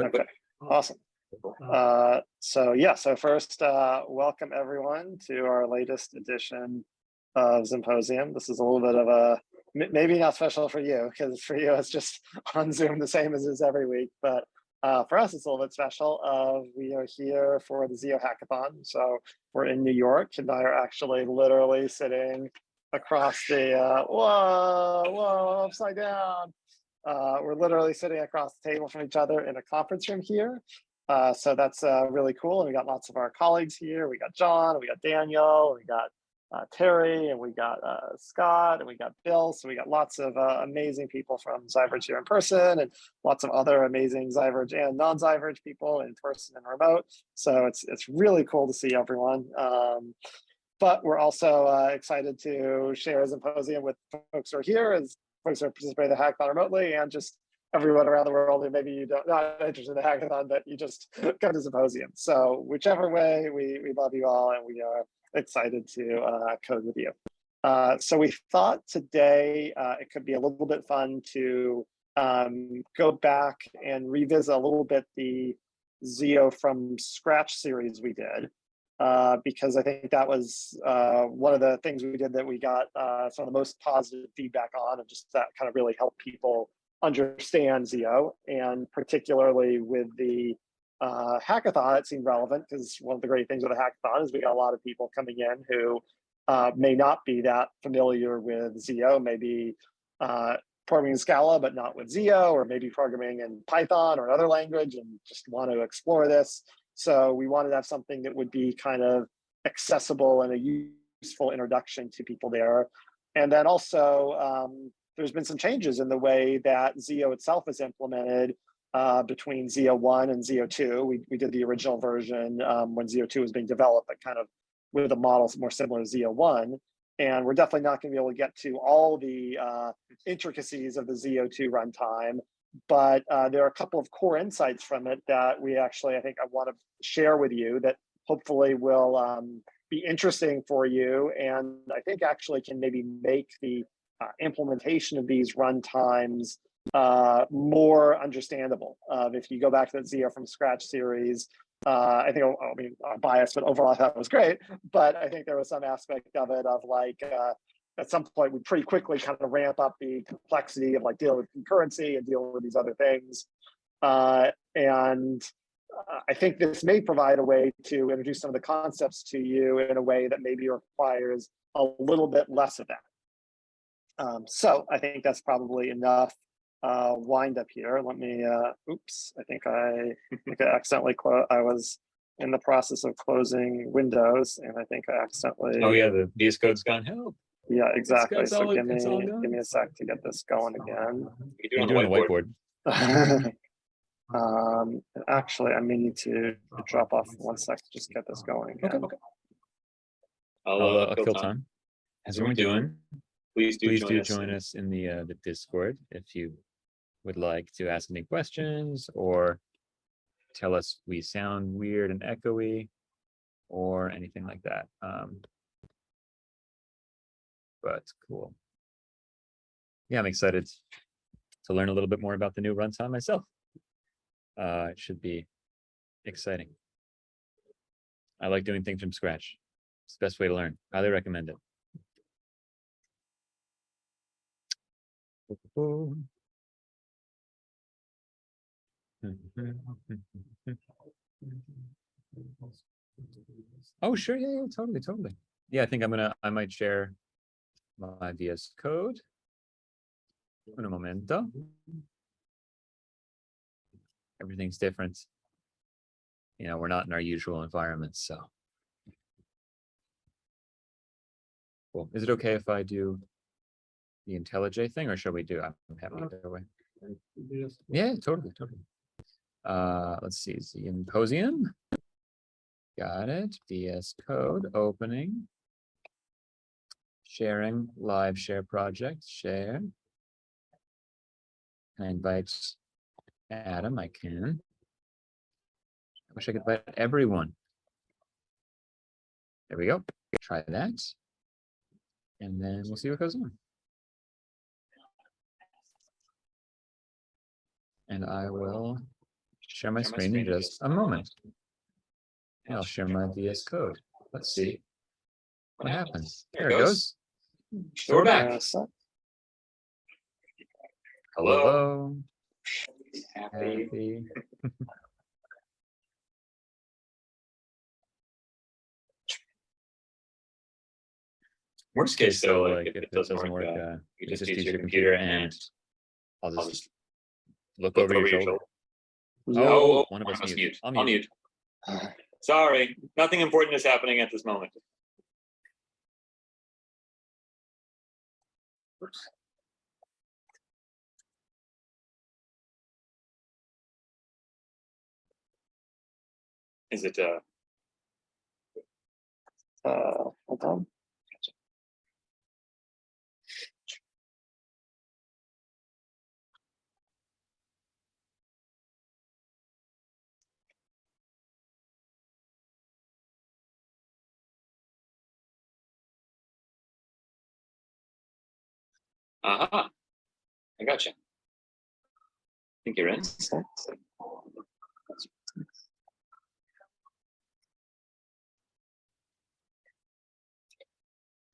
Okay, awesome. So first, welcome everyone to our latest edition of Zymposium. This is a little bit of a, maybe not special for you, because for you it's just on Zoom the same as it is every week, but for us it's a little bit special. We are here for the ZIO Hackathon. So we're in New York, and I are actually literally sitting across the, whoa, upside down. We're literally sitting across the table from each other in a conference room here. So that's really cool. And we got lots of our colleagues here. We got John, and we got Daniel, and we got Terry, and we got Scott, and we got Bill. So we got lots of amazing people from Ziverge here in person, and lots of other amazing Ziverge and non-Ziverge people in person and remote. So it's really cool to see everyone. But we're also excited to share a Zymposium with folks who are here, as folks who are participating in the hackathon remotely, and just everyone around the world who maybe you don't not interested in the hackathon, but you just come to Zymposium. So whichever way, we love you all, and we are excited to code with you. So we thought today it could be a little bit fun to go back and revisit a little bit the ZIO from scratch series we did. Because I think that was one of the things we did that we got some of the most positive feedback on, and just that kind of really helped people understand ZIO. And particularly with the hackathon, it seemed relevant, because one of the great things with the hackathon is we got a lot of people coming in who may not be that familiar with ZIO, maybe programming in Scala, but not with ZIO, or maybe programming in Python or another language and just want to explore this. So we wanted to have something that would be kind of accessible and a useful introduction to people there. And then also, there's been some changes in the way that ZIO itself is implemented between ZIO 1 and ZIO 2. We did the original version when ZIO 2 was being developed, but kind of with a model more similar to ZIO 1. And we're definitely not going to be able to get to all the intricacies of the ZIO 2 runtime. But there are a couple of core insights from it that we actually, I think I want to share with you that hopefully will be interesting for you. And I think actually can maybe make the implementation of these runtimes more understandable. If you go back to the ZIO from scratch series, I think, I mean, I'm biased, but overall I thought it was great. But I think there was some aspect of it of like, at some point, we pretty quickly kind of ramp up the complexity of like dealing with concurrency and dealing with these other things. And I think this may provide a way to introduce some of the concepts to you in a way that maybe requires a little bit less of that. So I think that's probably enough wind up here. Let me, oops, I think I accidentally closed. I was in the process of closing Windows, and I think I accidentally. Oh yeah, the VS Code's gone. Help. Yeah, exactly. So give me a sec to get this going again. You're doing the whiteboard. Actually, I may need to drop off 1 sec to just get this going again. Okay. I'll kill time. How's everyone doing? Please do join us in the Discord if you would like to ask any questions or tell us we sound weird and echoey or anything like that. But cool. Yeah, I'm excited to learn a little bit more about the new runtime myself. It should be exciting. I like doing things from scratch. It's the best way to learn. Highly recommend it. Oh, sure. Yeah, totally. Yeah, I think I might share my VS Code. Un momento. Everything's different. You know, we're not in our usual environments, so. Cool. Is it okay if I do the IntelliJ thing, or shall we do? I'm happy either way. Yeah, totally. Let's see. Zymposium. Got it. VS Code opening. Sharing live share project. Share. Can I invite Adam? I can. I wish I could invite everyone. There we go. Try that. And then we'll see what goes on. And I will share my screen in just a moment. And I'll share my VS Code. Let's see what happens. There it goes. So we're back. Hello. Happy. Worst case though, like if it doesn't work, you just use your computer and I'll just look over your shoulder. Oh, one of us mute. I'll mute. Sorry, nothing important is happening at this moment. Oops. Is it hold on. Aha, I gotcha. I think you're in.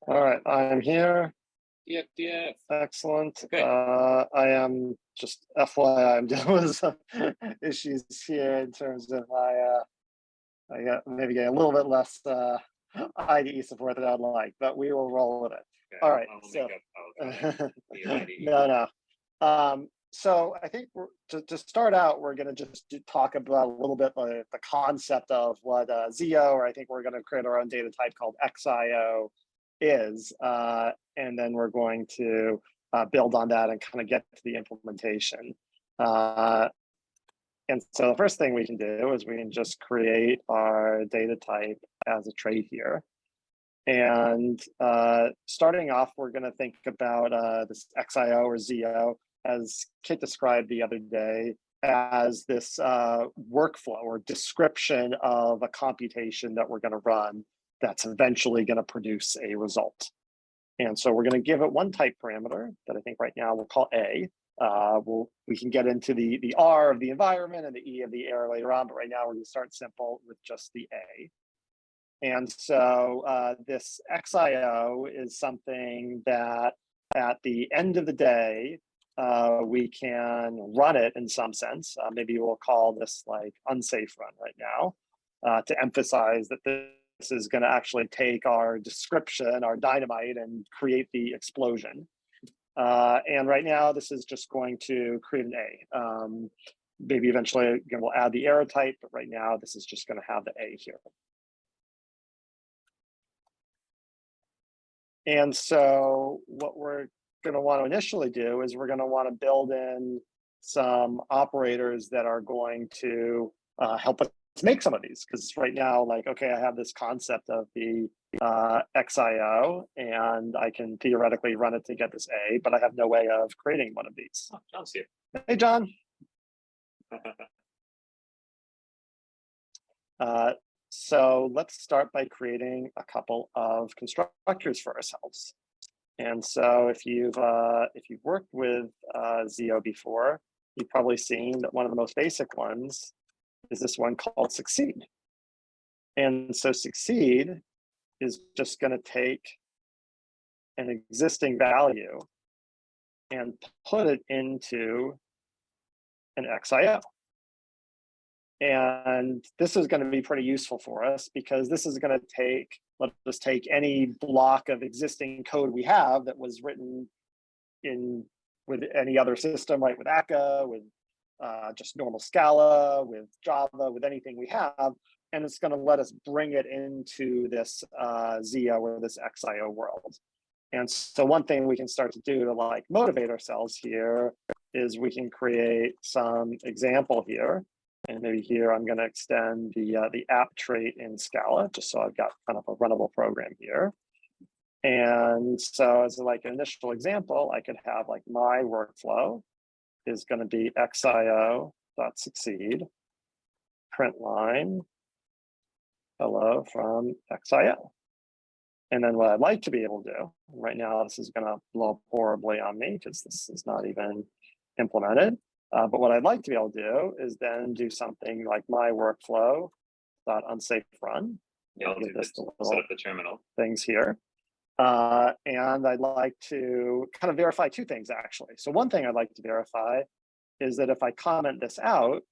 All right, I'm here. Yeah. Excellent. Okay. I am just FYI, I'm dealing with some issues here in terms of my, I got maybe getting a little bit less IDE support than I'd like, but we will roll with it. Okay. All right. No. So I think to start out, we're going to just talk about a little bit the concept of what ZIO, or I think we're going to create our own data type called XIO is, and then we're going to build on that and kind of get to the implementation. And so the first thing we can do is we can just create our data type as a trait here. And starting off, we're going to think about this XIO or ZIO, as Kit described the other day, as this workflow or description of a computation that we're going to run that's eventually going to produce a result. And so we're going to give it one type parameter that I think right now we'll call A. We can get into the R of the environment and the E of the error later on, but right now we're going to start simple with just the A. And so this XIO is something that at the end of the day, we can run it in some sense. Maybe we'll call this like unsafe run right now to emphasize that this is going to actually take our description, our dynamite, and create the explosion. And right now, this is just going to create an A. Maybe eventually, again, we'll add the error type, but right now, this is just going to have the A here. And so what we're going to want to initially do is we're going to want to build in some operators that are going to help us make some of these, because right now, like, okay, I have this concept of the XIO, and I can theoretically run it to get this A, but I have no way of creating one of these. Oh, John's here. Hey, John. So let's start by creating a couple of constructors for ourselves. And so if you've worked with ZIO before, you've probably seen that one of the most basic ones is this one called succeed. And so succeed is just going to take an existing value and put it into an XIO. And this is going to be pretty useful for us because this is going to take, let's just take any block of existing code we have that was written in with any other system, right? With akka, with just normal Scala, with Java, with anything we have, and it's going to let us bring it into this ZIO or this XIO world. And so one thing we can start to do to like motivate ourselves here is we can create some example here. And maybe here I'm going to extend the app trait in Scala, just so I've got kind of a runnable program here. And so as like an initial example, I could have like my workflow is going to be XIO.succeed, print line, hello from XIO. And then what I'd like to be able to do, right now this is going to blow up horribly on me because this is not even implemented. But what I'd like to be able to do is then do something like my workflow dot unsafe run. Yeah, I'll do this. Set up the terminal. Things here. And I'd like to kind of verify two things, actually. So one thing I'd like to verify is that if I comment this out,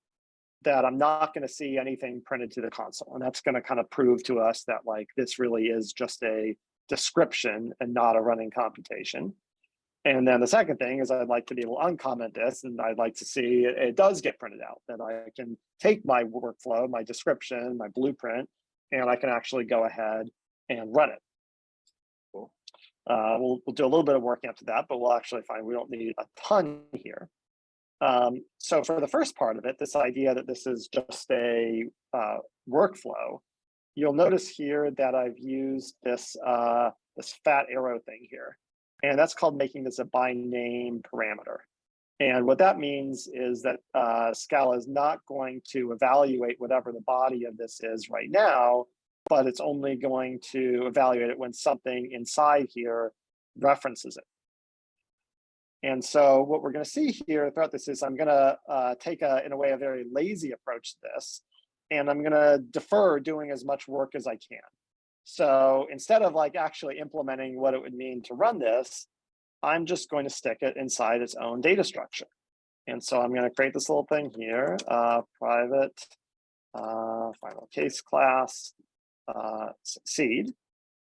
that I'm not going to see anything printed to the console. And that's going to kind of prove to us that like this really is just a description and not a running computation. And then the second thing is I'd like to be able to uncomment this, and I'd like to see it does get printed out, that I can take my workflow, my description, my blueprint, and I can actually go ahead and run it. Cool. We'll do a little bit of working up to that, but we'll actually find we don't need a ton here. So for the first part of it, this idea that this is just a workflow, you'll notice here that I've used this, this fat arrow thing here. And that's called making this a by name parameter. And what that means is that Scala is not going to evaluate whatever the body of this is right now, but it's only going to evaluate it when something inside here references it. And so what we're going to see here throughout this is I'm going to take, in a way, a very lazy approach to this, and I'm going to defer doing as much work as I can. So instead of like actually implementing what it would mean to run this, I'm just going to stick it inside its own data structure. And so I'm going to create this little thing here, private final case class succeed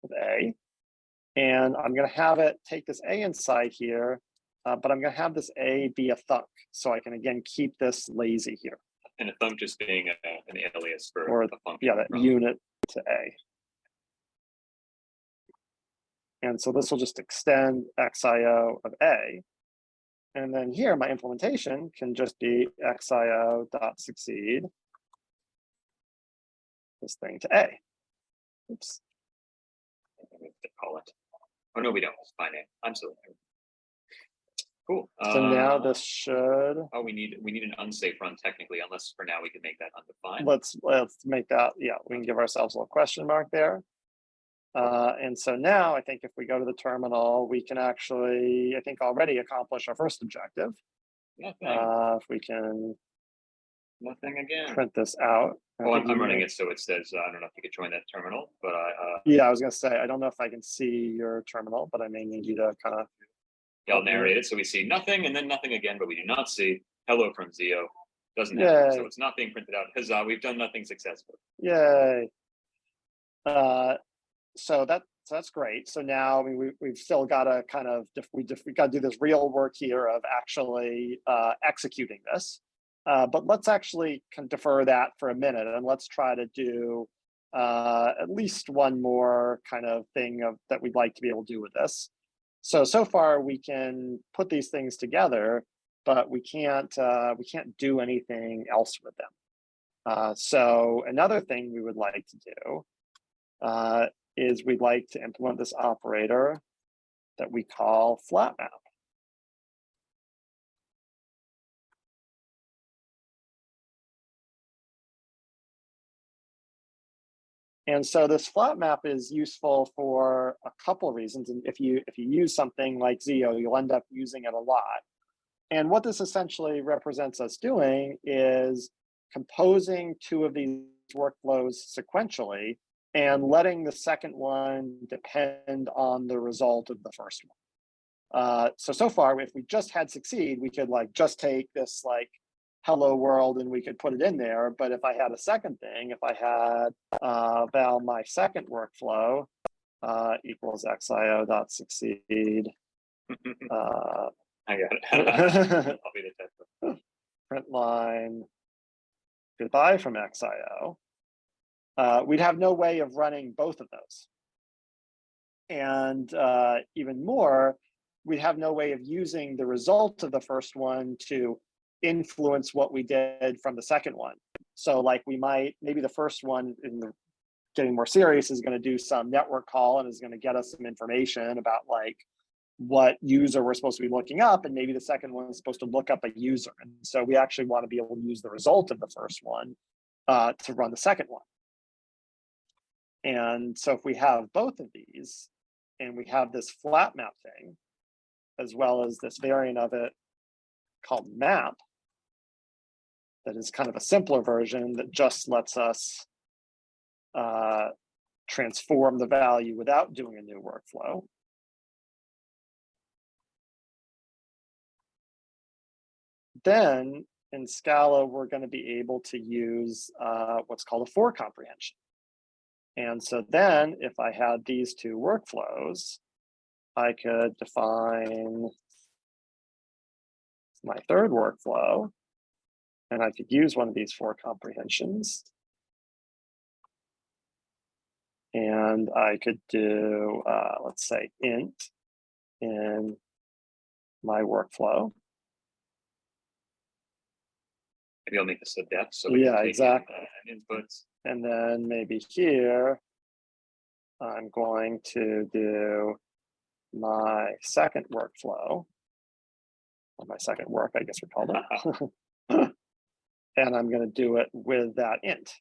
with A. And I'm going to have it take this A inside here, but I'm going to have this A be a thunk. So I can, again, keep this lazy here. And a thunk just being an alias for a function. Yeah, that unit to A. And so this will just extend XIO of A. And then here, my implementation can just be XIO.succeed this thing to A. Oops. We have to call it. Oh, no, we don't. It's fine. I'm still there. Cool. So now this should. Oh, we need an unsafe run technically, unless for now we can make that undefined. Let's make that. Yeah, we can give ourselves a little question mark there. And so now I think if we go to the terminal, we can actually, I think, already accomplish our first objective. Nothing. If we can. Nothing again. Print this out. Oh, I'm running it, so it says, I don't know if you could join that terminal, but yeah, I was going to say, I don't know if I can see your terminal, but I may need you to kind of. Yeah, I'll narrate it. So we see nothing and then nothing again, but we do not see hello from ZIO. Doesn't happen. So it's not being printed out because we've done nothing successfully. Yay. So that's great. So now, I mean, we've still got to kind of, we got to do this real work here of actually executing this. But let's actually defer that for a minute, and let's try to do at least one more kind of thing that we'd like to be able to do with this. So far we can put these things together, but we can't do anything else with them. So another thing we would like to do is we'd like to implement this operator that we call flat map. And so this flat map is useful for a couple of reasons. And if you use something like ZIO, you'll end up using it a lot. And what this essentially represents us doing is composing two of these workflows sequentially and letting the second one depend on the result of the first one. So far, if we just had succeed, we could like just take this like hello world and we could put it in there. But if I had a second thing, if I had val my second workflow equals xio.succeed. I got it. I'll be the tester. Print line goodbye from xio. We'd have no way of running both of those. And even more, we'd have no way of using the result of the first one to influence what we did from the second one. So like we might, maybe the first one, in the getting more serious, is going to do some network call and is going to get us some information about like what user we're supposed to be looking up, and maybe the second one is supposed to look up a user. And so we actually want to be able to use the result of the first one to run the second one. And so if we have both of these, and we have this flat map thing, as well as this variant of it called map, that is kind of a simpler version that just lets us transform the value without doing a new workflow. Then in Scala, we're going to be able to use what's called a for comprehension. And so then if I had these two workflows, I could define my third workflow, and I could use one of these for comprehensions. And I could do, let's say, int in my workflow. Maybe I'll make this a depth so we can take exactly. Inputs. And then maybe here, I'm going to do my second workflow, or my second work, I guess we called it. And I'm going to do it with that int.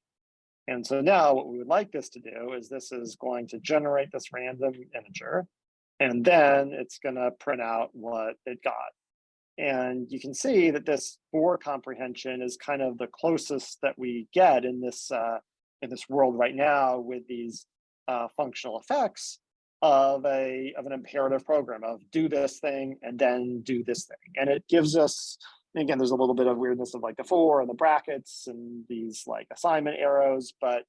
And so now what we would like this to do is this is going to generate this random integer, and then it's going to print out what it got. And you can see that this for comprehension is kind of the closest that we get in this world right now with these functional effects of an imperative program of do this thing and then do this thing. And it gives us, again, there's a little bit of weirdness of like the for and the brackets and these like assignment arrows, but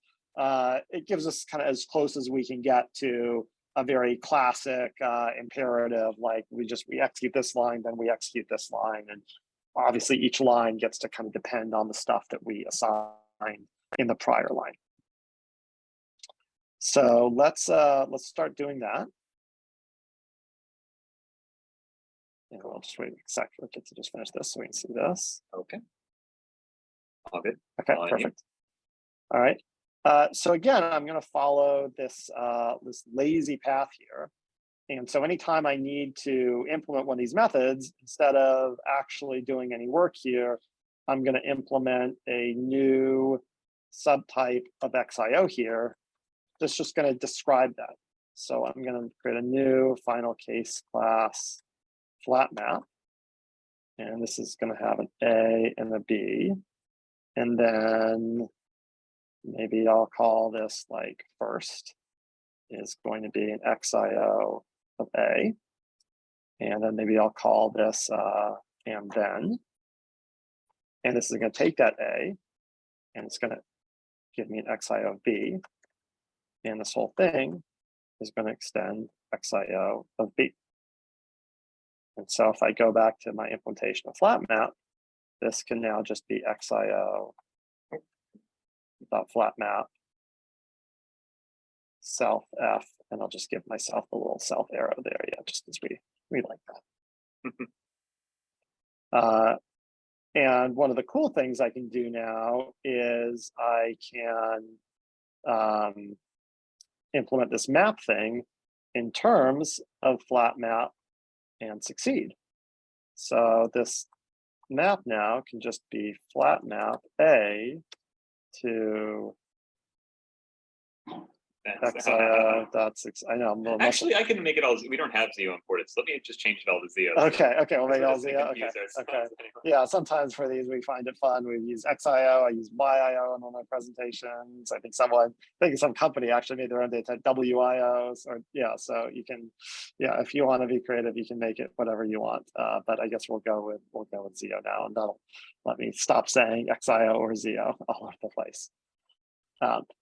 it gives us kind of as close as we can get to a very classic imperative, like we execute this line, then we execute this line. And obviously each line gets to kind of depend on the stuff that we assign in the prior line. So let's start doing that. And we'll just wait a sec for it to just finish this so we can see this. Okay. All good. Okay, perfect. All right. So again, I'm going to follow this this lazy path here. And so anytime I need to implement one of these methods, instead of actually doing any work here, I'm going to implement a new subtype of XIO here. That's just going to describe that. So I'm going to create a new final case class flat map. And this is going to have an A and a B. And then maybe I'll call this like first is going to be an XIO of A. And then maybe I'll call this and then. And this is going to take that A and it's going to give me an XIO of B. And this whole thing is going to extend XIO of B. And so if I go back to my implementation of flat map, this can now just be XIO dot flat map self F, and I'll just give myself a little self arrow there, yeah, just as we like that. And one of the cool things I can do now is I can implement this map thing in terms of flat map and succeed. So this map now can just be flat map A to XIO dot six. I know. Actually, I can make it all. We don't have ZIO imported, so let me just change it all to ZIO. Okay, we'll make it all ZIO. Okay. Yeah, sometimes for these we find it fun. We use XIO. I use YIO in all my presentations. I think some company actually made their own data type WIOs, or yeah. So you can, yeah, if you want to be creative, you can make it whatever you want. But I guess we'll go with ZIO now, and that'll let me stop saying XIO or ZIO all over the place.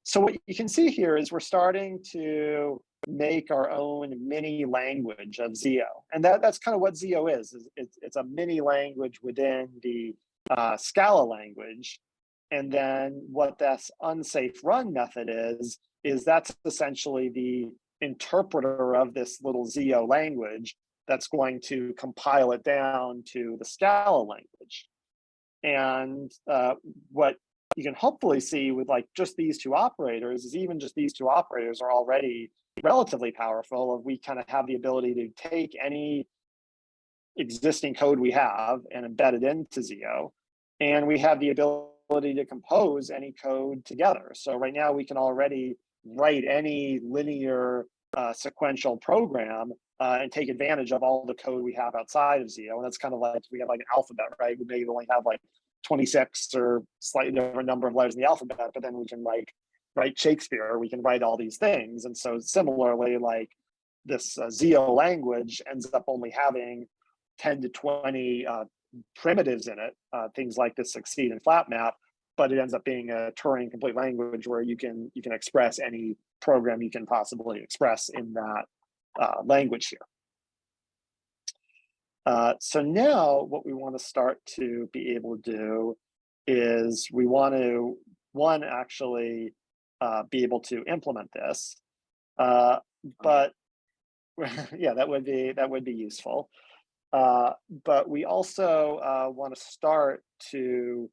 So what you can see here is we're starting to make our own mini language of ZIO. And that's kind of what ZIO is. It's a mini language within the Scala language. And then what this unsafe run method is that's essentially the interpreter of this little ZIO language that's going to compile it down to the Scala language. And what you can hopefully see with like just these two operators is even just these two operators are already relatively powerful. We kind of have the ability to take any existing code we have and embed it into ZIO. And we have the ability to compose any code together. So right now we can already write any linear sequential program and take advantage of all the code we have outside of ZIO. And that's kind of like, we have like an alphabet, right? We maybe only have like 26 or slightly different number of letters in the alphabet, but then we can write Shakespeare, we can write all these things. And so similarly, like this ZIO language ends up only having 10 to 20 primitives in it, things like this succeed and flat map, but it ends up being a Turing complete language where you can express any program you can possibly express in that language here. So now what we want to start to be able to do is we want to, actually be able to implement this. But yeah, that would be useful. But we also want to start to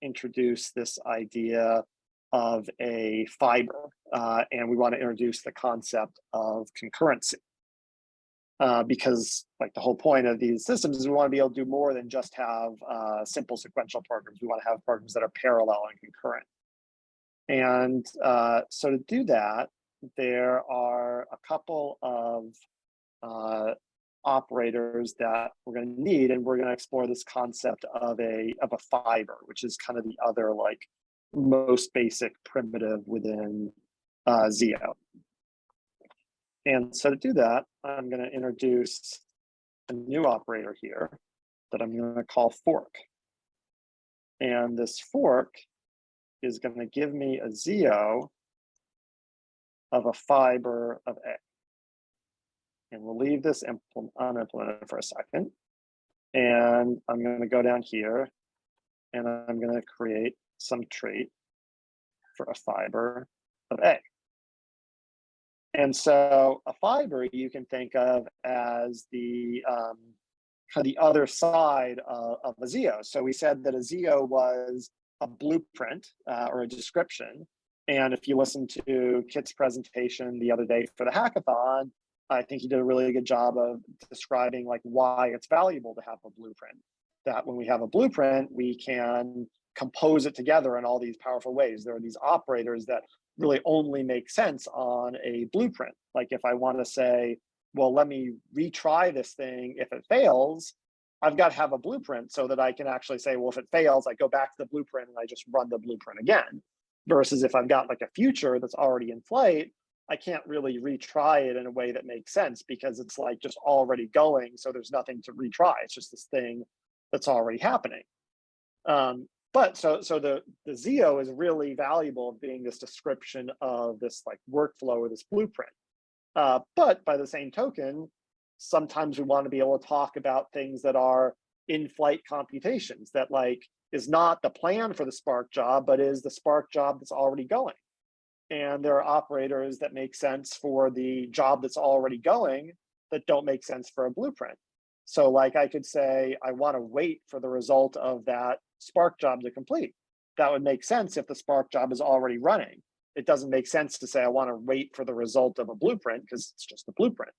introduce this idea of a fiber, and we want to introduce the concept of concurrency. Because like the whole point of these systems is we want to be able to do more than just have simple sequential programs. We want to have programs that are parallel and concurrent. And so to do that, there are a couple of operators that we're going to need, and we're going to explore this concept of a fiber, which is kind of the other like most basic primitive within ZIO. And so to do that, I'm going to introduce a new operator here that I'm going to call fork. And this fork is going to give me a ZIO of a fiber of A. And we'll leave this unimplemented for a second. And I'm going to go down here and I'm going to create some trait for a fiber of A. And so a fiber you can think of as the kind of the other side of a ZIO. So we said that a ZIO was a blueprint or a description. And if you listen to Kit's presentation the other day for the hackathon, I think he did a really good job of describing like why it's valuable to have a blueprint. That when we have a blueprint, we can compose it together in all these powerful ways. There are these operators that really only make sense on a blueprint. Like if I want to say, well, let me retry this thing. If it fails, I've got to have a blueprint so that I can actually say, well, if it fails, I go back to the blueprint and I just run the blueprint again. Versus if I've got like a future that's already in flight, I can't really retry it in a way that makes sense because it's like just already going. So there's nothing to retry. It's just this thing that's already happening. But so the ZIO is really valuable being this description of this like workflow or this blueprint. But by the same token, sometimes we want to be able to talk about things that are in-flight computations that like is not the plan for the Spark job, but is the Spark job that's already going. And there are operators that make sense for the job that's already going that don't make sense for a blueprint. So like I could say, I want to wait for the result of that Spark job to complete. That would make sense if the Spark job is already running. It doesn't make sense to say I want to wait for the result of a blueprint because it's just a blueprint.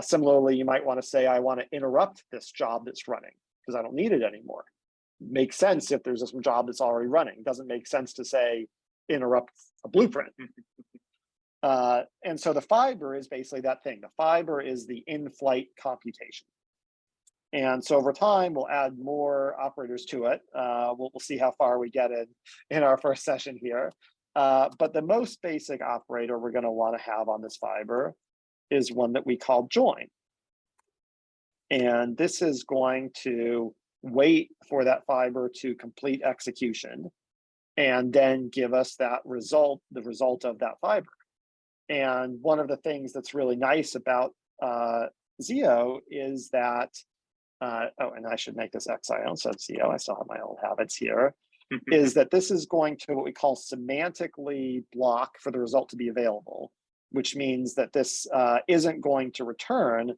Similarly, you might want to say I want to interrupt this job that's running because I don't need it anymore. Makes sense if there's a job that's already running. It doesn't make sense to say interrupt a blueprint. And so the fiber is basically that thing. The fiber is the in-flight computation. And so over time, we'll add more operators to it. We'll see how far we get in our first session here. But the most basic operator we're going to want to have on this fiber is one that we call join. And this is going to wait for that fiber to complete execution and then give us that result, the result of that fiber. And one of the things that's really nice about ZIO is that, oh, and I should make this XIO instead of ZIO, I still have my old habits here, is that this is going to what we call semantically block for the result to be available, which means that this isn't going to return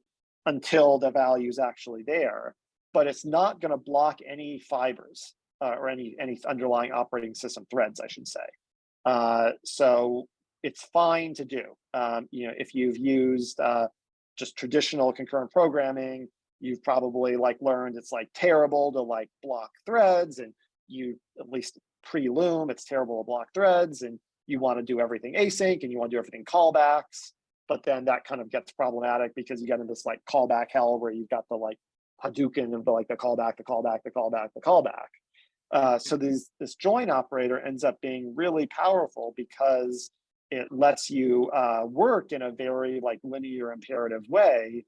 until the value is actually there, but it's not going to block any fibers or any underlying operating system threads, I should say. So it's fine to do. You know, if you've used just traditional concurrent programming, you've probably like learned it's like terrible to like block threads, and you at least pre-Loom, it's terrible to block threads, and you want to do everything async and you want to do everything callbacks. But then that kind of gets problematic because you get into this like callback hell where you've got the like Hadouken of the callback, the callback, the callback, the callback. So this join operator ends up being really powerful because it lets you work in a very linear imperative way,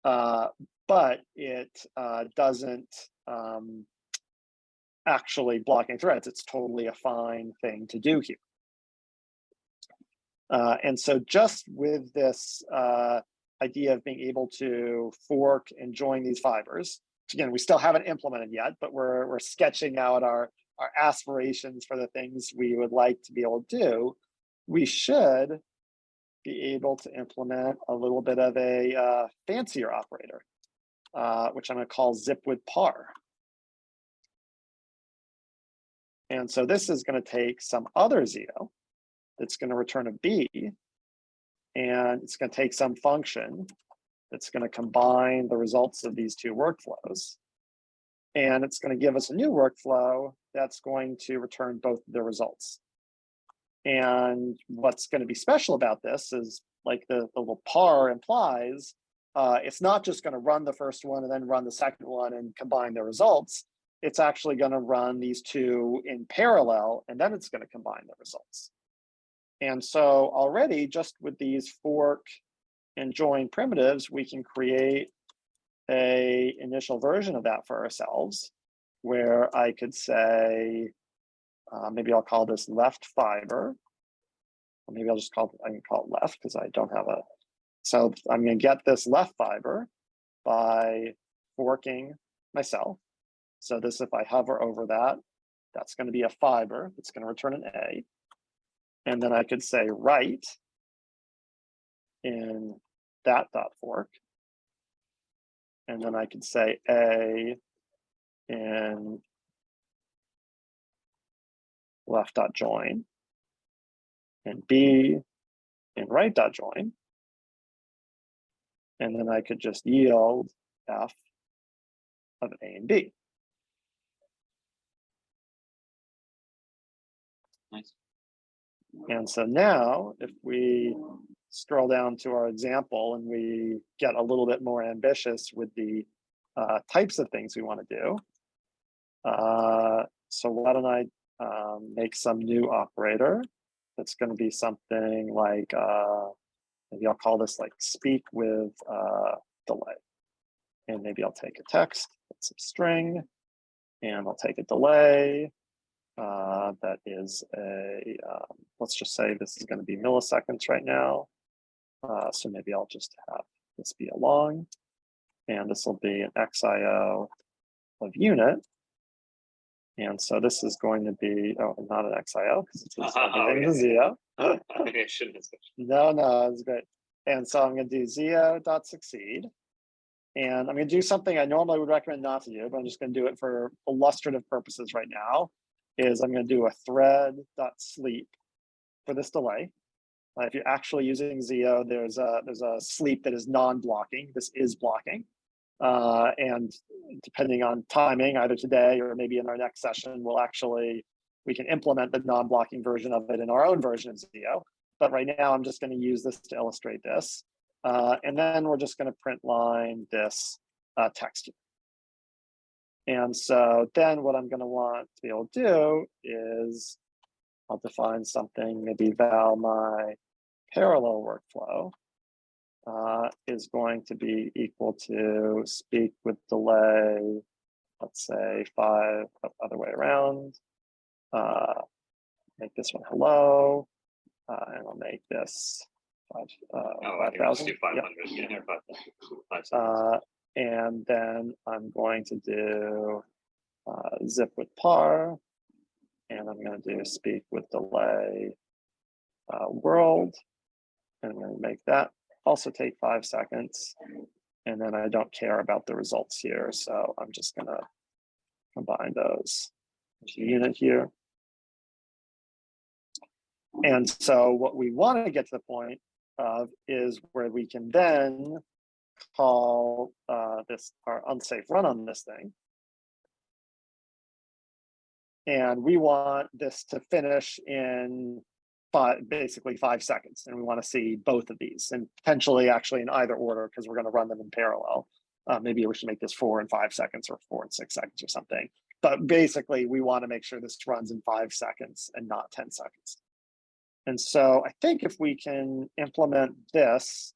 but it doesn't actually blocking threads. It's totally a fine thing to do here. And so just with this idea of being able to fork and join these fibers, which again, we still haven't implemented yet, but we're sketching out our aspirations for the things we would like to be able to do, we should be able to implement a little bit of a fancier operator, which I'm going to call zip with par. And so this is going to take some other ZIO that's going to return a B, and it's going to take some function that's going to combine the results of these two workflows. And it's going to give us a new workflow that's going to return both the results. And what's going to be special about this is, like the little par implies, it's not just going to run the first one and then run the second one and combine the results. It's actually going to run these two in parallel, and then it's going to combine the results. And so already, just with these fork and join primitives, we can create a initial version of that for ourselves, where I could say, maybe I'll call this left fiber. Or maybe I can call it left because I don't have a. So I'm going to get this left fiber by forking myself. So this, if I hover over that, that's going to be a fiber. It's going to return an A. And then I could say right in that dot fork. And then I could say A in left dot join, and B in right dot join. And then I could just yield F of A and B. Nice. And so now, if we scroll down to our example and we get a little bit more ambitious with the types of things we want to do. So why don't I make some new operator that's going to be something like, maybe I'll call this speak with delay. And maybe I'll take a text, that's a string, and I'll take a delay. That is let's just say this is going to be milliseconds right now. So maybe I'll just have this be a long, and this will be an XIO of unit. And so this is going to be, not an XIO because it's everything is ZIO. Maybe I shouldn't have switched. No, it's great. And so I'm going to do ZIO.succeed. And I'm going to do something I normally would recommend not to do, but I'm just going to do it for illustrative purposes right now. Is I'm going to do a thread.sleep for this delay. If you're actually using ZIO, there's a sleep that is non-blocking. This is blocking. And depending on timing, either today or maybe in our next session, we can implement the non-blocking version of it in our own version of ZIO. But right now, I'm just going to use this to illustrate this. And then we're just going to print line this text here. And so then what I'm going to want to be able to do is I'll define something, maybe val my parallel workflow is going to be equal to speak with delay, let's say 5, other way around. Make this one hello, and I'll make this 5,000. Do 500. Yep. Yeah, 5,000. And then I'm going to do zip with par, and I'm going to do speak with delay world, and I'm going to make that also take 5 seconds. And then I don't care about the results here, so I'm just going to combine those into a unit here. And so what we want to get to the point of is where we can then call this our unsafe run on this thing. And we want this to finish in basically 5 seconds. And we want to see both of these, and potentially actually in either order because we're going to run them in parallel. Maybe we should make this 4 and 5 seconds or 4 and 6 seconds or something. But basically, we want to make sure this runs in 5 seconds and not 10 seconds. And so I think if we can implement this,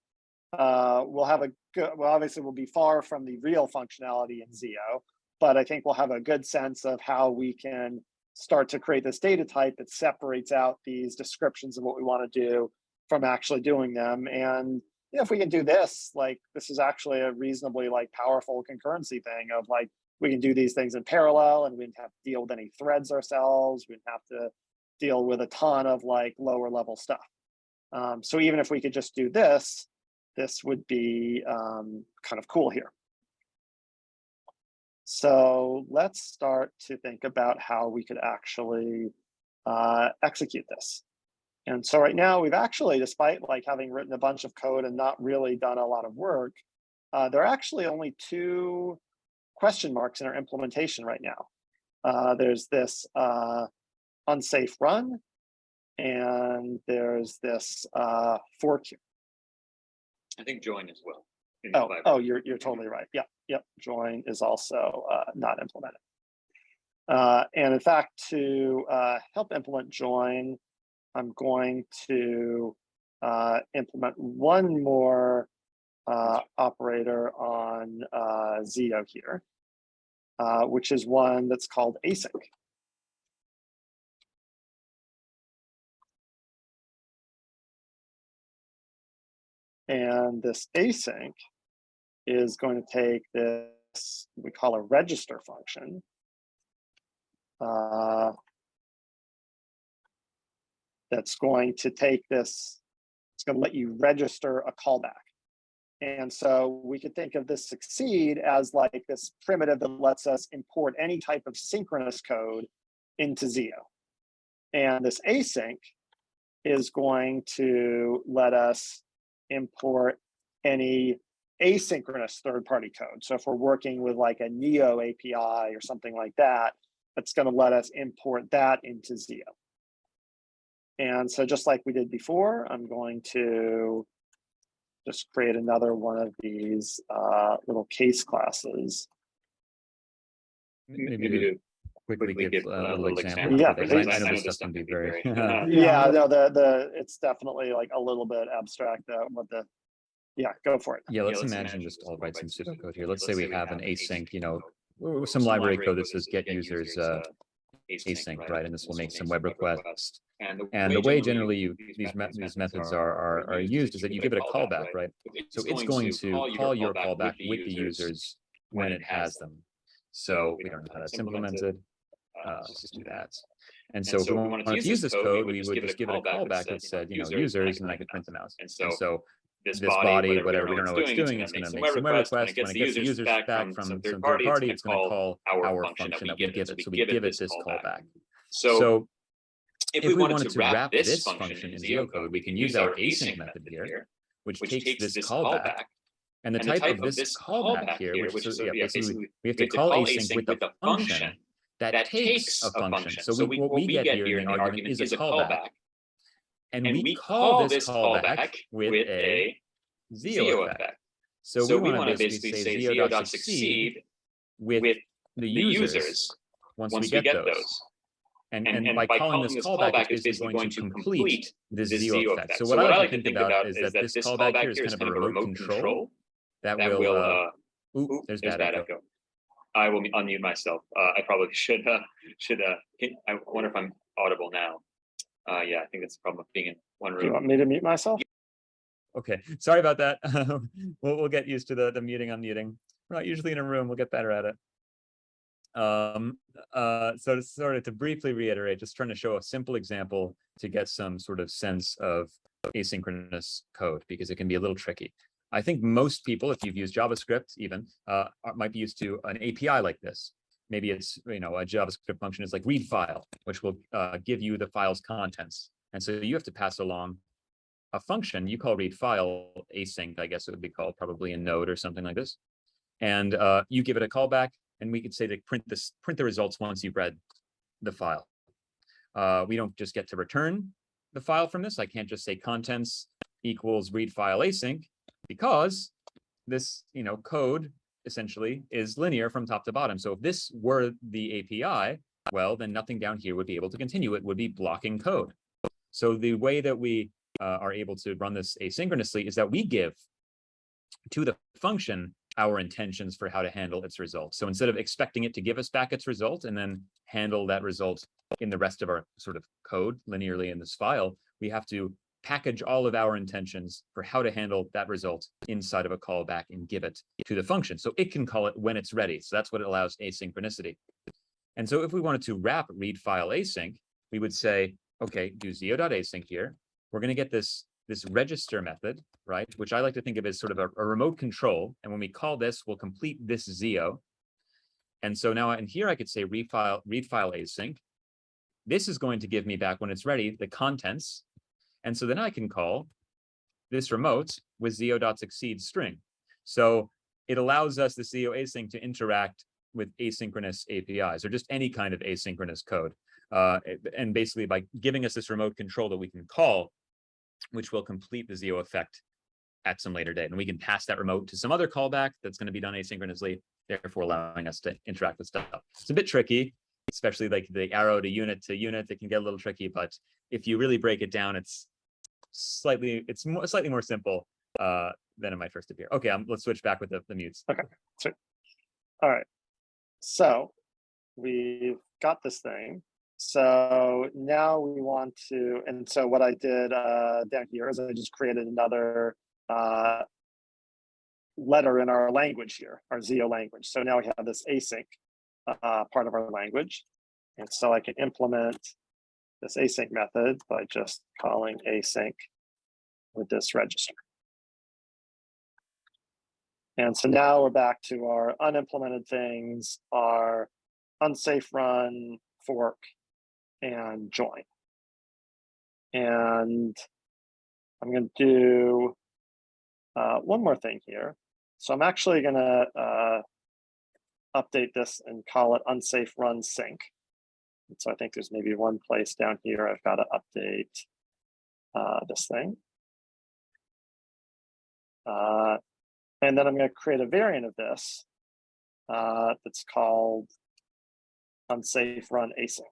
we'll have a good, well, obviously we'll be far from the real functionality in ZIO, but I think we'll have a good sense of how we can start to create this data type that separates out these descriptions of what we want to do from actually doing them. And if we can do this, like this is actually a reasonably like powerful concurrency thing of like, we can do these things in parallel and we didn't have to deal with any threads ourselves. We didn't have to deal with a ton of like lower level stuff. So even if we could just do this, this would be kind of cool here. So let's start to think about how we could actually execute this. And so right now we've actually, despite like having written a bunch of code and not really done a lot of work, there are actually only 2 question marks in our implementation right now. There's this unsafe run, and there's this fork here. I think join as well. Oh, you're totally right. Yep. Join is also not implemented. And in fact, to help implement join, I'm going to implement one more operator on ZIO here, which is one that's called async. And this async is going to take this, we call a register function. That's going to take this, it's going to let you register a callback. And so we could think of this succeed as like this primitive that lets us import any type of synchronous code into ZIO. And this async is going to let us import any asynchronous third-party code. So if we're working with like a Neo API or something like that, it's going to let us import that into ZIO. And so just like we did before, I'm going to just create another one of these little case classes. Maybe to quickly give a little example. Yeah, because I know this stuff can be very. Yeah, no, it's definitely like a little bit abstract. Yeah, go for it. Yeah, let's imagine just I'll write some pseudocode here. Let's say we have an async, some library code that says get users async, right? And this will make some web requests. And the way generally these methods are used is that you give it a callback, right? So it's going to call your callback with the users when it has them. So we don't know how that's implemented. Let's just do that. And so if we wanted to use this code, we would just give it a callback that said, users, and I could print them out. And so this body, whatever, we don't know what it's doing, it's going to make some web requests. When it gets the users back from some third party, it's going to call our function that we give it. So we give it this callback. So if we wanted to wrap this function in ZIO code, we can use our async method here, which takes this callback. And the type of this callback here, which is basically we have to call async with the function that takes a function. So what we get here in the argument is a callback. And we call this callback with a ZIO effect. So we want to basically say ZIO.succeed with the users once we get those. And by calling this callback, it's basically going to complete this ZIO effect. So what I like to think about is that this callback here is kind of a remote control that will, there's bad echo. I will unmute myself. I probably should. I wonder if I'm audible now. Yeah, I think that's the problem of being in one room. Do you want me to mute myself? Okay, sorry about that. We'll get used to the muting, unmuting. We're not usually in a room. We'll get better at it. So to briefly reiterate, just trying to show a simple example to get some sort of sense of asynchronous code, because it can be a little tricky. I think most people, if you've used JavaScript even, might be used to an API like this. Maybe it's, a JavaScript function is like read file, which will give you the file's contents. And so you have to pass along a function you call read file async, I guess it would be called, probably in Node or something like this. And you give it a callback, and we could say to print the results once you've read the file. We don't just get to return the file from this. I can't just say contents equals read file async, because this code essentially is linear from top to bottom. So if this were the API, well, then nothing down here would be able to continue. It would be blocking code. So the way that we are able to run this asynchronously is that we give to the function our intentions for how to handle its results. So instead of expecting it to give us back its result and then handle that result in the rest of our sort of code linearly in this file, we have to package all of our intentions for how to handle that result inside of a callback and give it to the function. So it can call it when it's ready. So that's what allows asynchronicity. And so if we wanted to wrap read file async, we would say, okay, do zio.async here. We're going to get this register method, right? Which I like to think of as sort of a remote control. And when we call this, we'll complete this zio. And so now in here, I could say read file async. This is going to give me back when it's ready, the contents. And so then I can call this remote with zio.succeed string. So it allows us, the zio async, to interact with asynchronous APIs or just any kind of asynchronous code. And basically by giving us this remote control that we can call, which will complete the zio effect at some later date. And we can pass that remote to some other callback that's going to be done asynchronously, therefore allowing us to interact with stuff. It's a bit tricky, especially like the arrow to unit, it can get a little tricky, but if you really break it down, it's slightly more simple than it might first appear. Okay, let's switch back with the mutes. Okay, sweet. All right. So we've got this thing. So now we want to, and so what I did down here is I just created another letter in our language here, our Zio language. So now we have this async part of our language. And so I can implement this async method by just calling async with this register. And so now we're back to our unimplemented things, our unsafe run, fork, and join. And I'm going to do one more thing here. So I'm actually going to update this and call it unsafe run sync. And so I think there's maybe one place down here I've got to update this thing. And then I'm going to create a variant of this that's called unsafe run async.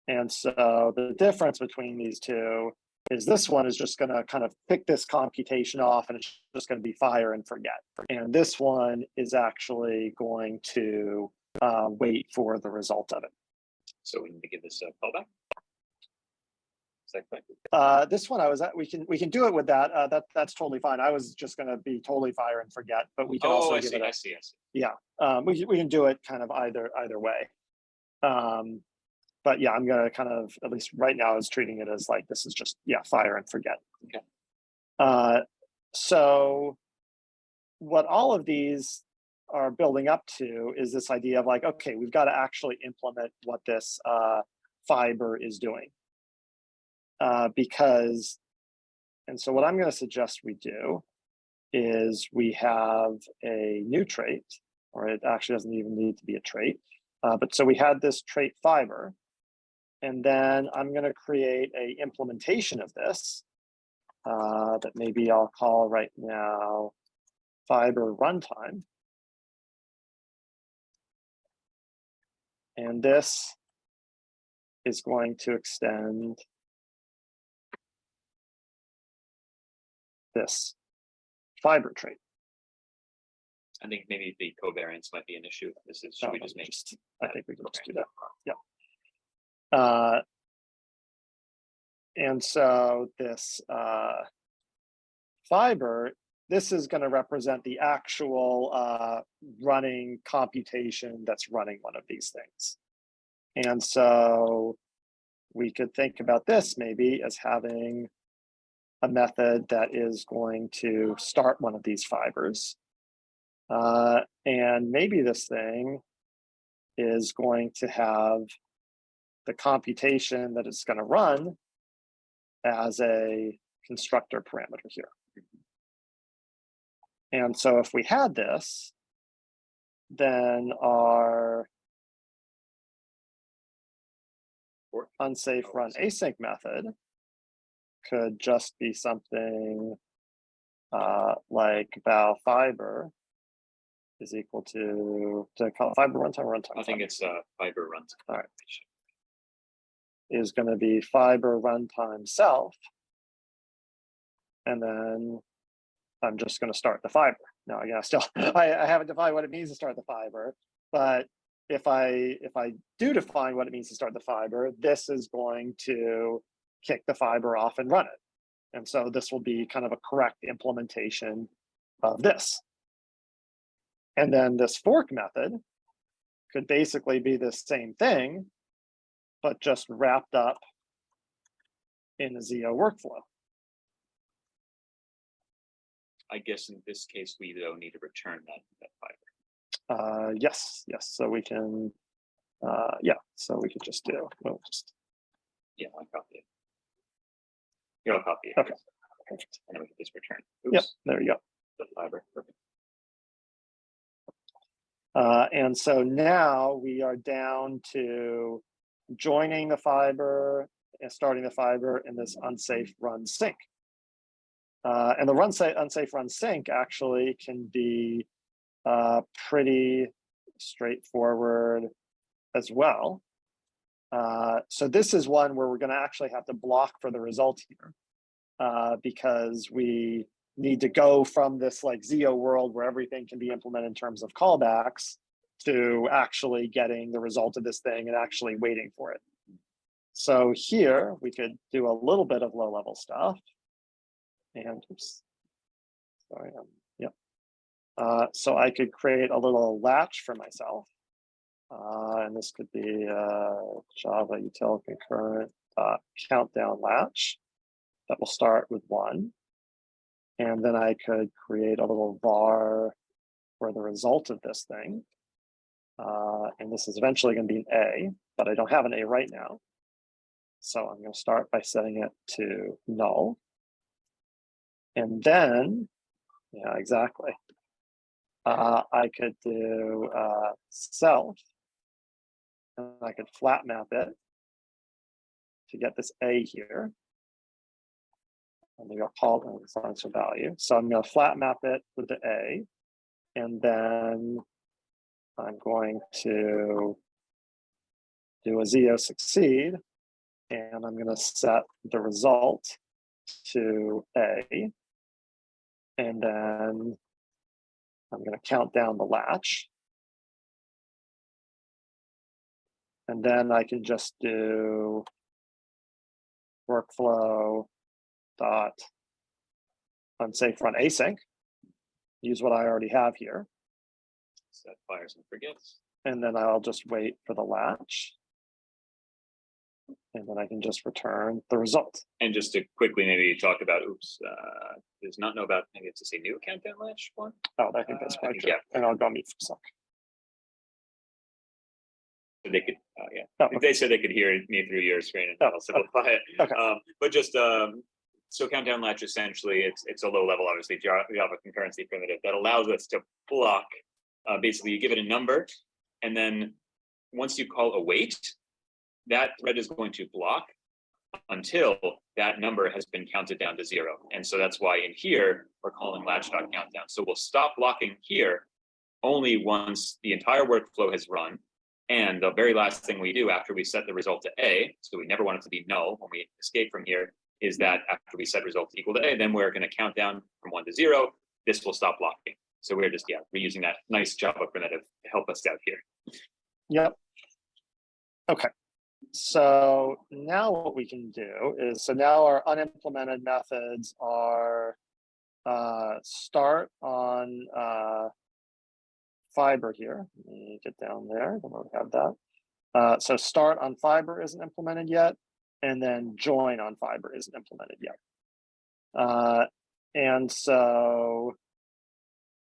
And so the difference between these two is this one is just going to kind of pick this computation off and it's just going to be fire and forget. And this one is actually going to wait for the result of it. So we need to give this a callback. Is that correct? This one we can do it with that. That's totally fine. I was just going to be totally fire and forget, but we can also give it. I see. Yeah, we can do it kind of either way. But yeah, I'm going to kind of, at least right now, I was treating it as like this is just fire and forget. Okay. So what all of these are building up to is this idea of like, okay, we've got to actually implement what this fiber is doing. Because, and so what I'm going to suggest we do is we have a new trait, or it actually doesn't even need to be a trait. But so we had this trait fiber, and then I'm going to create a implementation of this that maybe I'll call right now fiber runtime. And this is going to extend this fiber trait. I think maybe the covariance might be an issue. Should we just make? I think we can just do that. Yeah. And so this fiber, this is going to represent the actual running computation that's running one of these things. And so we could think about this maybe as having a method that is going to start one of these fibers. And maybe this thing is going to have the computation that it's going to run as a constructor parameter here. And so if we had this, then our unsafe run async method could just be something like val fiber is equal to call it fiber runtime or runtime? I think it's fiber runtime. All right. Is going to be fiber runtime self. And then I'm just going to start the fiber. Now, again, I haven't defined what it means to start the fiber, but if I do define what it means to start the fiber, this is going to kick the fiber off and run it. And so this will be kind of a correct implementation of this. And then this fork method could basically be the same thing, but just wrapped up in a ZIO workflow. I guess in this case, we though need to return that fiber. Yes. So we can, yeah, so we could just do, Yeah, I'll copy it. Here, I'll copy it. Okay. Perfect. And then we can just return. Yep, there you go. The fiber. Perfect. And so now we are down to joining the fiber and starting the fiber in this unsafe run sync. And the unsafe run sync actually can be pretty straightforward as well. So this is one where we're going to actually have to block for the result here because we need to go from this like ZIO world where everything can be implemented in terms of callbacks to actually getting the result of this thing and actually waiting for it. So here we could do a little bit of low-level stuff. And oops, sorry, yeah. So I could create a little latch for myself. And this could be Java util concurrent countdown latch that will start with 1. And then I could create a little var for the result of this thing. And this is eventually going to be an A, but I don't have an A right now. So I'm going to start by setting it to null. And then, yeah, exactly. I could do self, and I could flat map it to get this A here. And maybe I'll call it as long as it's a value. So I'm going to flat map it with the A, and then I'm going to do a ZIO succeed, and I'm going to set the result to A, and then I'm going to count down the latch. And then I can just do workflow dot unsafe run async, use what I already have here. Set fires and forgets. And then I'll just wait for the latch. And then I can just return the result. And just to quickly maybe talk about, does not know about, maybe it's to say new countdown latch one. Oh, I think that's probably true. Yeah. And I'll go mute for a sec. So they could, yeah. Oh, okay. They said they could hear me through your screen, and I'll simplify it. Okay. But just so countdown latch essentially, it's a low level, obviously Java concurrency primitive that allows us to block. Basically, you give it a number, and then once you call await, that thread is going to block until that number has been counted down to 0. And so that's why in here we're calling latch.countdown. So we'll stop blocking here only once the entire workflow has run. And the very last thing we do after we set the result to A, so we never want it to be null when we escape from here, is that after we set result equal to A, then we're going to count down from 1 to 0. This will stop blocking. So we're just, reusing that nice Java primitive to help us out here. Yep. Okay. So now what we can do is, so now our unimplemented methods are start on fiber here. Let me get down there, then we'll have that. So start on fiber isn't implemented yet, and then join on fiber isn't implemented yet. And so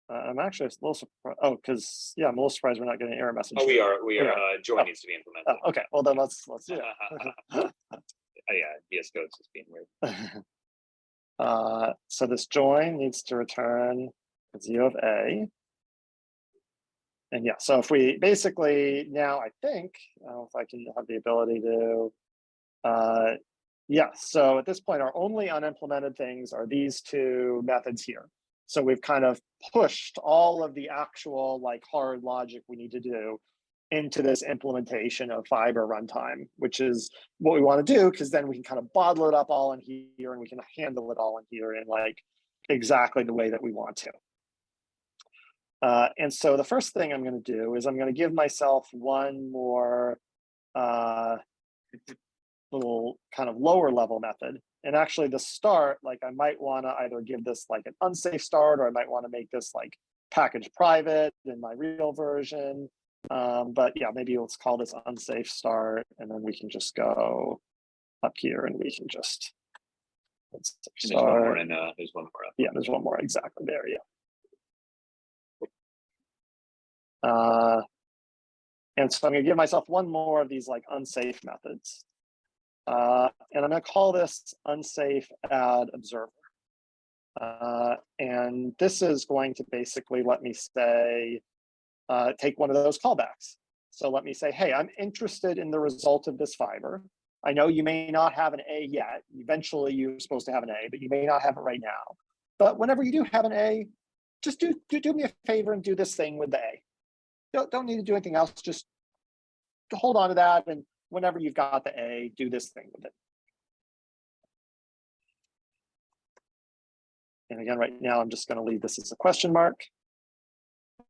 I'm actually a little surprised. Oh, because I'm a little surprised we're not getting an error message. Oh, we are. Join needs to be implemented. Oh, okay, well then let's do it. Yeah, VS Code is being weird. So this join needs to return a ZIO of A. And yeah, so if we basically now, I think, I don't know if I can have the ability to, so at this point, our only unimplemented things are these two methods here. So we've kind of pushed all of the actual like hard logic we need to do into this implementation of fiber runtime, which is what we want to do, because then we can kind of bottle it up all in here and we can handle it all in here in like exactly the way that we want to. And so the first thing I'm going to do is I'm going to give myself one more little kind of lower level method. And actually the start, like I might want to either give this like an unsafe start, or I might want to make this like package private in my real version. But yeah, maybe let's call this unsafe start, and then we can just go up here and we can just There's one more and there's one more up. Yeah, there's one more exactly there. Yeah. And so I'm going to give myself one more of these like unsafe methods. And I'm going to call this unsafe add observer. And this is going to basically let me say, take one of those callbacks. So let me say, hey, I'm interested in the result of this fiber. I know you may not have an A yet. Eventually you're supposed to have an A, but you may not have it right now. But whenever you do have an A, just do me a favor and do this thing with the A. Don't need to do anything else. Just hold on to that, and whenever you've got the A, do this thing with it. And again, right now, I'm just going to leave this as a question mark.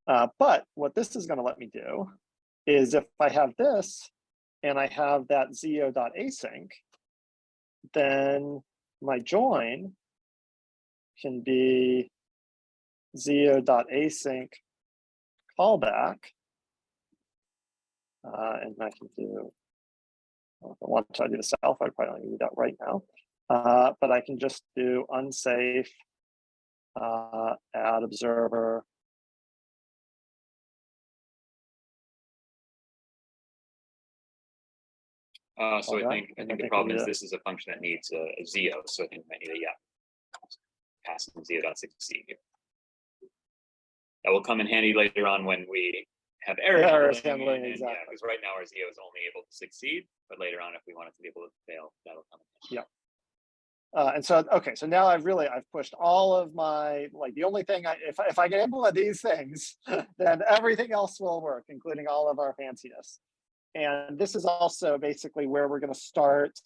But what this is going to let me do is if I have this and I have that zio.async, then my join can be zio.async callback. And I can do, if I want to try to do the self, I probably don't need that right now. But I can just do unsafe add observer. So I think the problem is this is a function that needs a ZIO, so I think we might need a pass in ZIO.succeed here. That will come in handy later on when we have errors handling, exactly. Yeah, because right now our ZIO is only able to succeed, but later on, if we want it to be able to fail, that'll come in handy. Yeah. And so, okay, so now I've pushed all of my, like the only thing, if I can implement these things, then everything else will work, including all of our fanciness. And this is also basically where we're going to start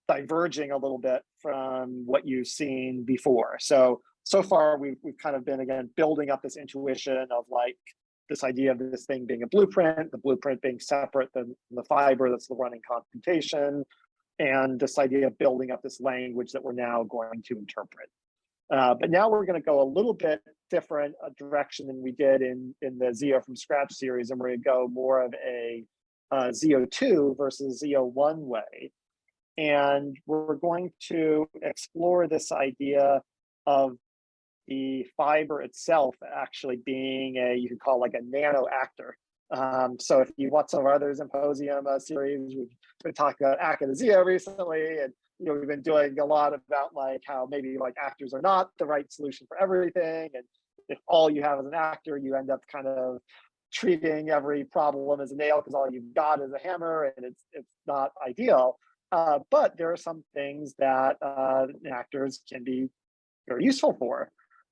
diverging a little bit from what you've seen before. So far we've kind of been, again, building up this intuition of like this idea of this thing being a blueprint, the blueprint being separate than the fiber that's the running computation, and this idea of building up this language that we're now going to interpret. But now we're going to go a little bit different direction than we did in the ZIO from scratch series, and we're going to go more of a ZIO 2 versus ZIO 1 way. And we're going to explore this idea of the fiber itself actually being you could call like a nano actor. So if you watch some of our other Zymposium series, we've been talking about ACK and the ZIO recently, and we've been doing a lot about like how maybe like actors are not the right solution for everything, and if all you have is an actor, you end up kind of treating every problem as a nail because all you've got is a hammer, and it's not ideal. But there are some things that actors can be very useful for.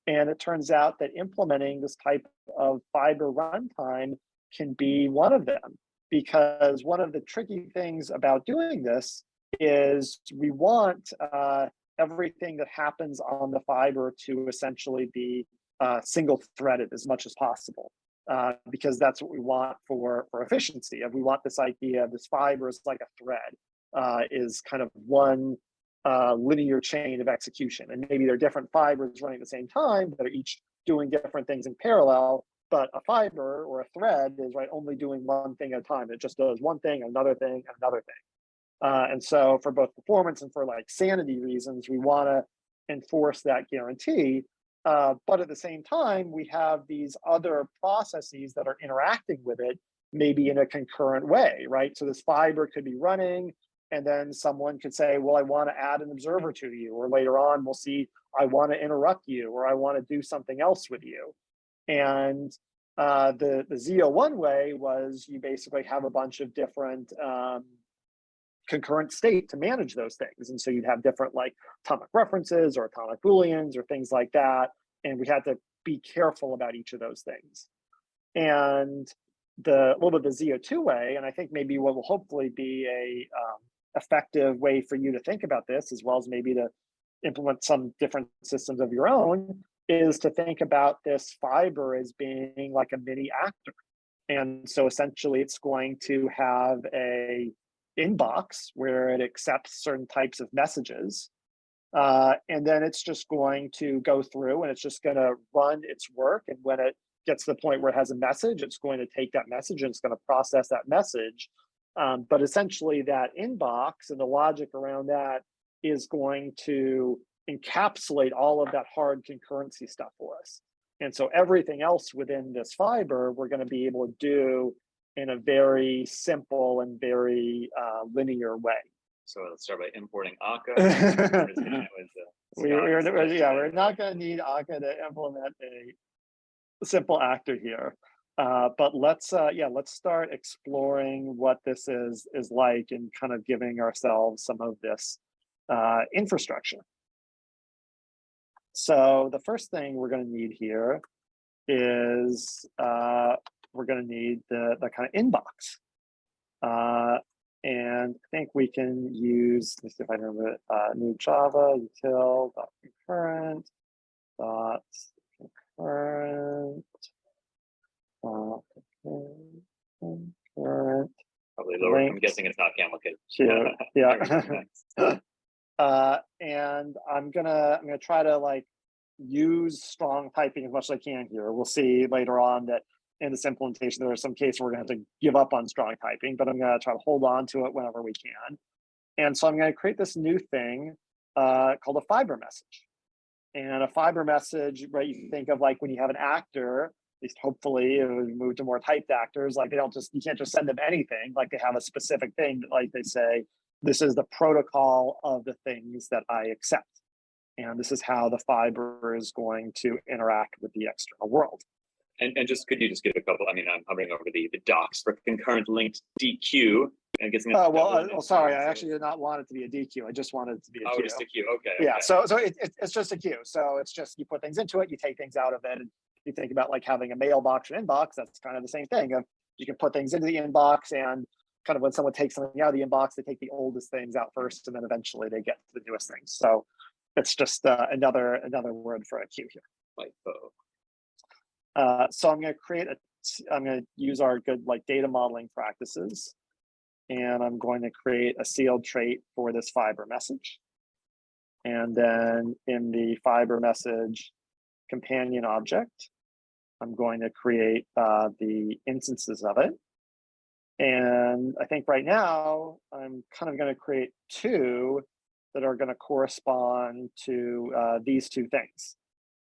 And it turns out that implementing this type of fiber runtime can be one of them, because one of the tricky things about doing this is we want everything that happens on the fiber to essentially be single threaded as much as possible, because that's what we want for efficiency. And we want this idea of this fiber is like a thread, is kind of one linear chain of execution. And maybe there are different fibers running at the same time that are each doing different things in parallel, but a fiber or a thread is only doing one thing at a time. It just does one thing, another thing, and another thing. And so for both performance and for like sanity reasons, we want to enforce that guarantee. But at the same time, we have these other processes that are interacting with it, maybe in a concurrent way, right? So this fiber could be running, and then someone could say, well, I want to add an observer to you, or later on we'll see, I want to interrupt you, or I want to do something else with you. And the ZIO one way was you basically have a bunch of different concurrent state to manage those things. And so you'd have different like atomic references or atomic booleans or things like that. and we had to be careful about each of those things. And a little bit of the ZIO2 way, and I think maybe what will hopefully be a effective way for you to think about this, as well as maybe to implement some different systems of your own, is to think about this fiber as being like a mini actor. And so essentially it's going to have a inbox where it accepts certain types of messages. And then it's just going to go through and it's just going to run its work. And when it gets to the point where it has a message, it's going to take that message and it's going to process that message. But essentially that inbox and the logic around that is going to encapsulate all of that hard concurrency stuff for us. And so everything else within this fiber, we're going to be able to do in a very simple and very linear way. So let's start by importing Akka. We're not going to need Akka to implement a simple actor here. But let's start exploring what this is like and kind of giving ourselves some of this infrastructure. So the first thing we're going to need here is we're going to need the kind of inbox. And I think we can use, let's see if I remember it, new Java util dot concurrent dot concurrent concurrent. Probably lower. I'm guessing it's not camel case. Yeah. And I'm gonna try to like use strong typing as much as I can here. We'll see later on that in this implementation there are some cases where we're gonna have to give up on strong typing, but I'm gonna try to hold on to it whenever we can. And so I'm gonna create this new thing called a fiber message. And a fiber message, right? You can think of like when you have an actor, at least hopefully it would move to more typed actors, like you can't just send them anything, like they have a specific thing that like they say, this is the protocol of the things that I accept. And this is how the fiber is going to interact with the external world. And just could you just give a couple? I mean, I'm hovering over the docs for concurrent linked DQ and guessing. Oh well, sorry, I actually did not want it to be a DQ. I just wanted it to be a queue. Just a queue. Okay. Yeah. Okay. So it's just a queue. So it's just you put things into it, you take things out of it, and you think about like having a mailbox or inbox. That's kind of the same thing. You can put things into the inbox, and kind of when someone takes something out of the inbox, they take the oldest things out first, and then eventually they get to the newest things. So it's just another word for a queue here. So I'm going to use our good like data modeling practices, and I'm going to create a sealed trait for this fiber message. And then in the fiber message companion object, I'm going to create the instances of it. And I think right now I'm kind of going to create two that are going to correspond to these two things.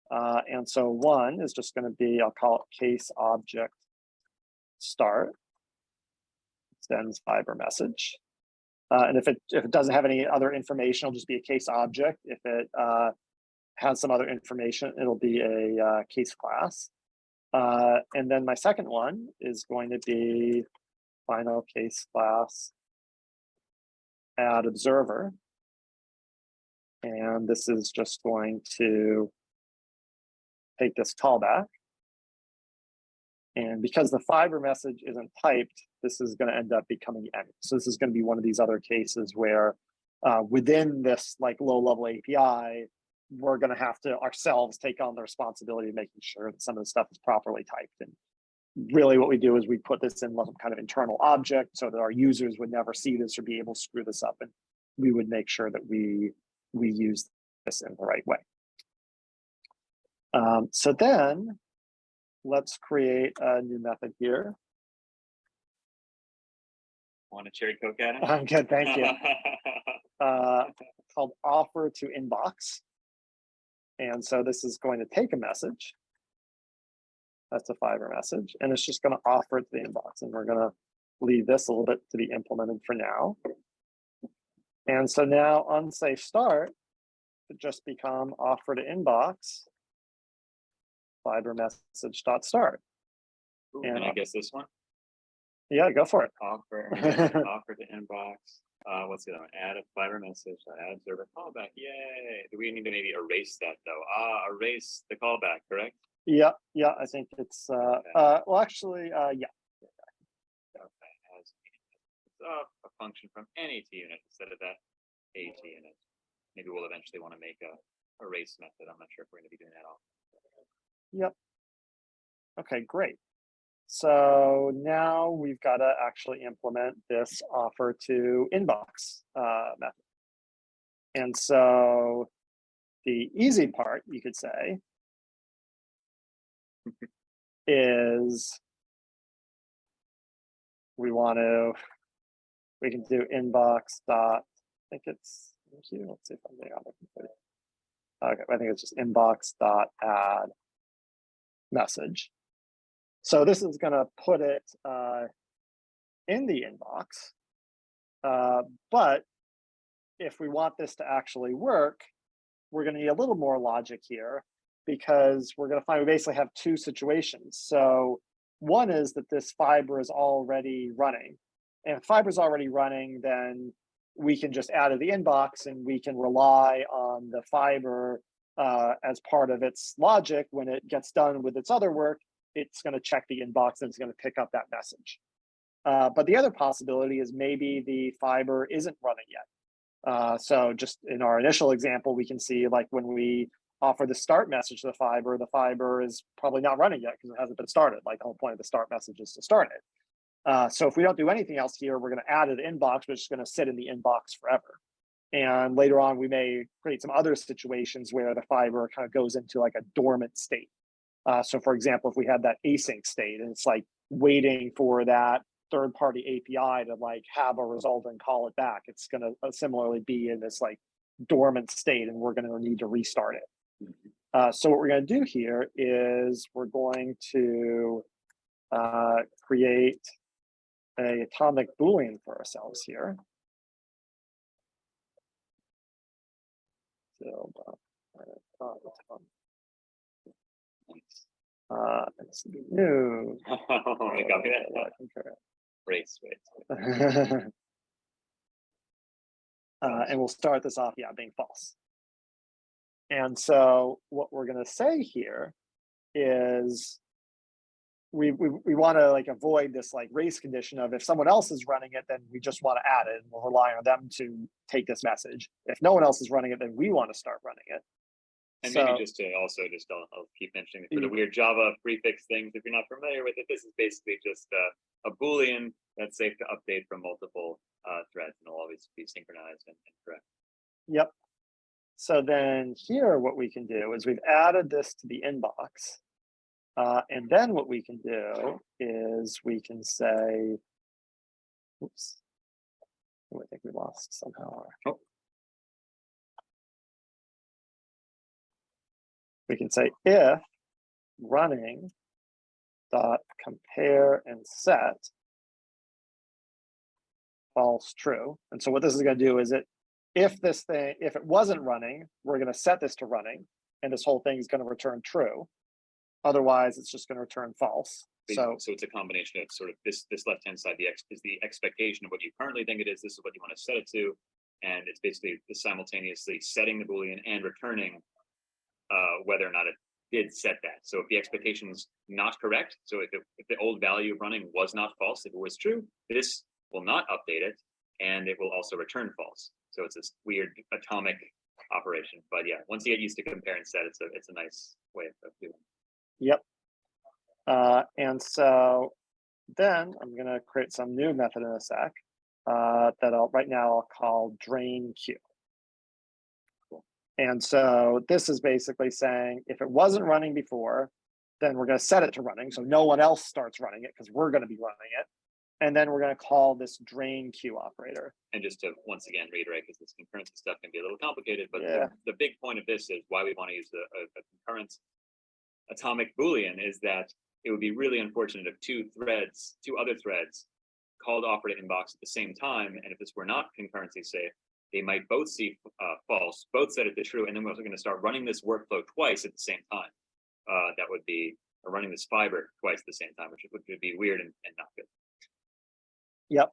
And so one is just going to be, I'll call it case object start, sends fiber message. And if it doesn't have any other information, it'll just be a case object. If it has some other information, it'll be a case class. And then my second one is going to be final case class add observer. And this is just going to take this callback. And because the fiber message isn't typed, this is going to end up becoming empty. So this is going to be one of these other cases where within this like low level API, we're going to have to ourselves take on the responsibility of making sure that some of the stuff is properly typed. And really what we do is we put this in some kind of internal object so that our users would never see this or be able to screw this up. And we would make sure that we use this in the right way. So then let's create a new method here. Want a cherry Coke at it? I'm good, thank you. Called offer to inbox. And so this is going to take a message. That's a fiber message. And it's just going to offer it to the inbox. And we're going to leave this a little bit to be implemented for now. And so now unsafe start would just become offer to inbox fiber message dot start. Ooh, and I guess this one? Yeah, go for it. Offer to inbox. What's the other one? Add a fiber message, add server callback. Yay. Do we need to maybe erase that though? Erase the callback, correct? Yeah, I think it's well actually yeah. Okay, as a function from any T unit instead of that A T unit. Maybe we'll eventually want to make a erase method. I'm not sure if we're going to be doing that all. Yep. Okay, great. So now we've got to actually implement this offer to inbox method. And so the easy part, you could say, is we can do inbox dot, I think it's, let's see if I'm doing it. Okay, I think it's just inbox dot add message. So this is going to put it in the inbox, but if we want this to actually work, we're going to need a little more logic here, because we're going to find we basically have two situations. So one is that this fiber is already running, and if fiber is already running, then we can just add to the inbox and we can rely on the fiber as part of its logic. When it gets done with its other work, it's going to check the inbox and it's going to pick up that message. But the other possibility is maybe the fiber isn't running yet. So just in our initial example, we can see like when we offer the start message to the fiber is probably not running yet because it hasn't been started. Like the whole point of the start message is to start it. So if we don't do anything else here, we're going to add it to the inbox, which is going to sit in the inbox forever. And later on, we may create some other situations where the fiber kind of goes into like a dormant state. So for example, if we had that async state and it's like waiting for that third-party API to like have a result and call it back, it's going to similarly be in this like dormant state, and we're going to need to restart it. So what we're going to do here is we're going to create a atomic Boolean for ourselves here. So it's new. Race. And we'll start this off, being false. And so what we're going to say here is we want to like avoid this like race condition of if someone else is running it, then we just want to add it and we'll rely on them to take this message. If no one else is running it, then we want to start running it. And so, maybe just to also I'll keep mentioning for the weird Java prefix things, if you're not familiar with it, this is basically just a Boolean that's safe to update from multiple threads, and it'll always be synchronized and correct. Yep. So then here, what we can do is we've added this to the inbox. And then what we can do is we can say, oops, I think we lost somehow. Oh. We can say if running dot compare and set false true. And so what this is going to do is if it wasn't running, we're going to set this to running, and this whole thing is going to return true. Otherwise, it's just going to return false. So it's a combination of sort of this left-hand side, is the expectation of what you currently think it is. This is what you want to set it to, and it's basically simultaneously setting the Boolean and returning whether or not it did set that. So if the expectation is not correct, so if the old value of running was not false, if it was true, this will not update it, and it will also return false. So it's this weird atomic operation. But yeah, once you get used to compare and set, it's a nice way of doing it. Yep. And so then I'm going to create some new method in a sec that I'll call drain queue. And so this is basically saying if it wasn't running before, then we're going to set it to running. So no one else starts running it because we're going to be running it. And then we're going to call this drain queue operator. And just to once again reiterate, because this concurrency stuff can be a little complicated, but yeah. the big point of this is why we want to use a concurrence atomic Boolean is that it would be really unfortunate if two other threads called offer to inbox at the same time. And if this were not concurrency safe, they might both see false, both set it to true, and then we're also going to start running this workflow twice at the same time. That would be running this fiber twice at the same time, which would be weird and not good. Yep.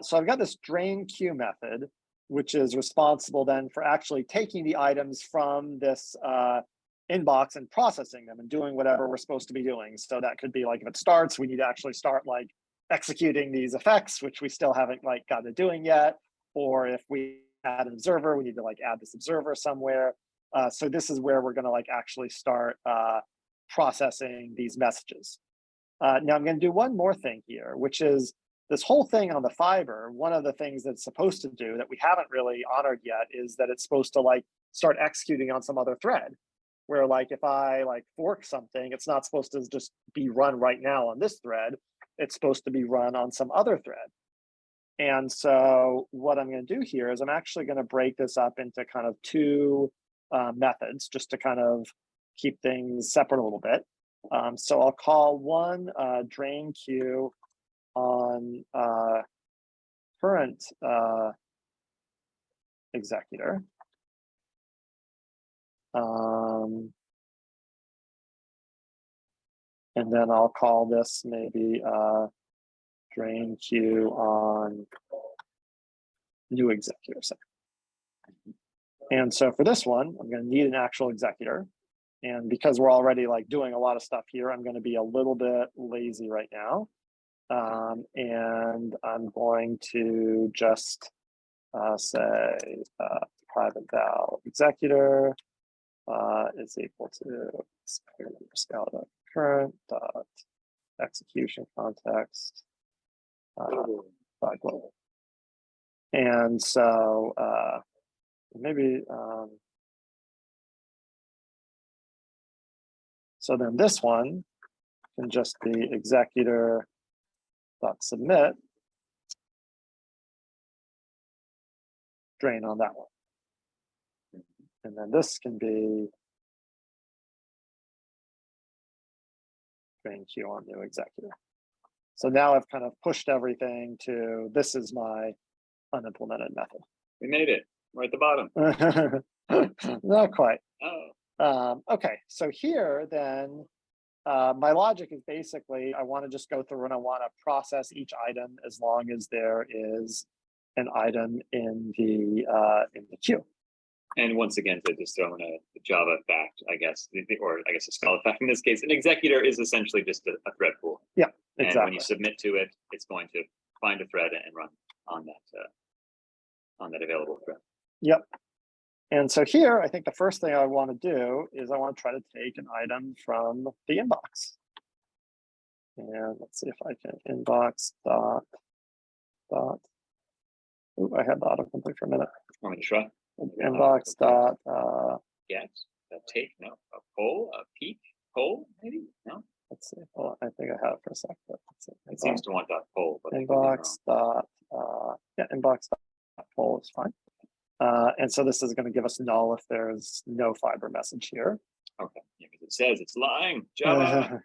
So I've got this drain queue method, which is responsible then for actually taking the items from this inbox and processing them and doing whatever we're supposed to be doing. So that could be like, if it starts, we need to actually start like executing these effects, which we still haven't like got to doing yet. Or if we add an observer, we need to like add this observer somewhere. So this is where we're going to like actually start processing these messages. Now I'm going to do one more thing here, which is this whole thing on the fiber. One of the things that's supposed to do that we haven't really honored yet is that it's supposed to like start executing on some other thread, where like if I like fork something, it's not supposed to just be run right now on this thread. It's supposed to be run on some other thread. And so what I'm going to do here is I'm actually going to break this up into kind of two methods, just to kind of keep things separate a little bit. So I'll call one drain queue on current executor. And then I'll call this maybe drain queue on new executor. And so for this one, I'm going to need an actual executor. And because we're already like doing a lot of stuff here, I'm going to be a little bit lazy right now. And I'm going to just say private val executor is equal to scale current dot execution context global. And so maybe so then this one can just be executor dot submit drain on that one. And then this can be drain queue on new executor. So now I've kind of pushed everything to, this is my unimplemented method. We made it. We're at the bottom. Not quite. Oh. Okay, so here then, my logic is basically, I want to just go through and I want to process each item as long as there is an item in the queue. And once again, to just throw in a Java fact, I guess, or I guess a Scala fact in this case, an executor is essentially just a thread pool. Yeah, exactly. And when you submit to it, it's going to find a thread and run on that available thread. Yep. And so here, I think the first thing I want to do is I want to try to take an item from the inbox. And let's see if I can inbox dot. Ooh, I had the autocomplete for a minute. Want me to try? Inbox dot get a take, no, a poll, a peek, poll, maybe, no. Let's see. Well, I think I had it for a sec, but let's see. It seems to want dot poll, but Inbox dot inbox dot poll is fine. And so this is going to give us null if there's no fiber message here. Okay, yeah, because it says it's lying, Java.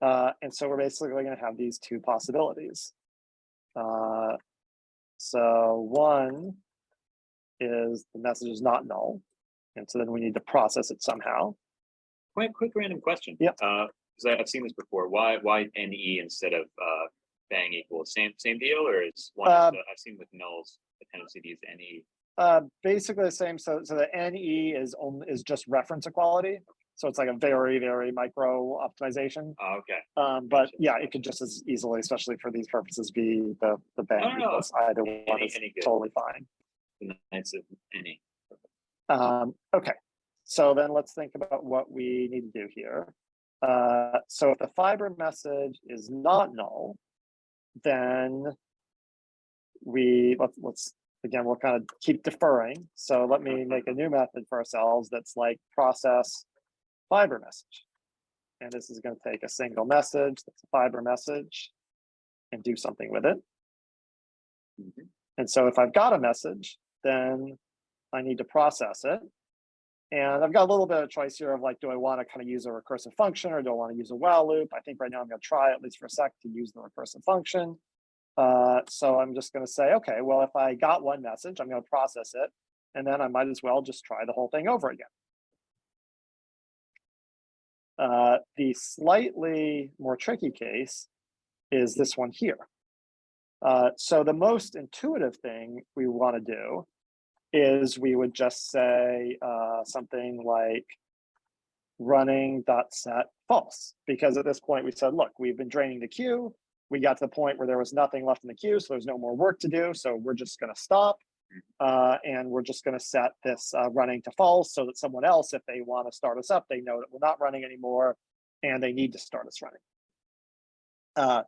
And so we're basically going to have these two possibilities. So one is the message is not null, and so then we need to process it somehow. Quick random question. Yeah. Because I've seen this before. Why NE instead of bang equals? Same deal, or is one? I've seen with nulls the tendency to use NE. Basically the same. So the NE is just reference equality. So it's like a very, very micro optimization. Oh, okay. But Gotcha. yeah, it could just as easily, especially for these purposes, be the bang equals either one is totally fine. The Knights of NE. Okay, so then let's think about what we need to do here. So if the fiber message is not null, then let's again, we'll kind of keep deferring. So let me make a new method for ourselves that's like process fiber message. And this is going to take a single message that's a fiber message and do something with it. Mm-hmm. And so if I've got a message, then I need to process it. And I've got a little bit of choice here of like, do I want to kind of use a recursive function or do I want to use a while loop? I think right now I'm going to try at least for a sec to use the recursive function. So I'm just going to say, okay, well, if I got one message, I'm going to process it. And then I might as well just try the whole thing over again. The slightly more tricky case is this one here. So the most intuitive thing we want to do is we would just say something like running.set false, because at this point we said, look, we've been draining the queue. We got to the point where there was nothing left in the queue, so there's no more work to do. So we're just going to stop, and we're just going to set this running to false, so that someone else, if they want to start us up, they know that we're not running anymore, and they need to start us running.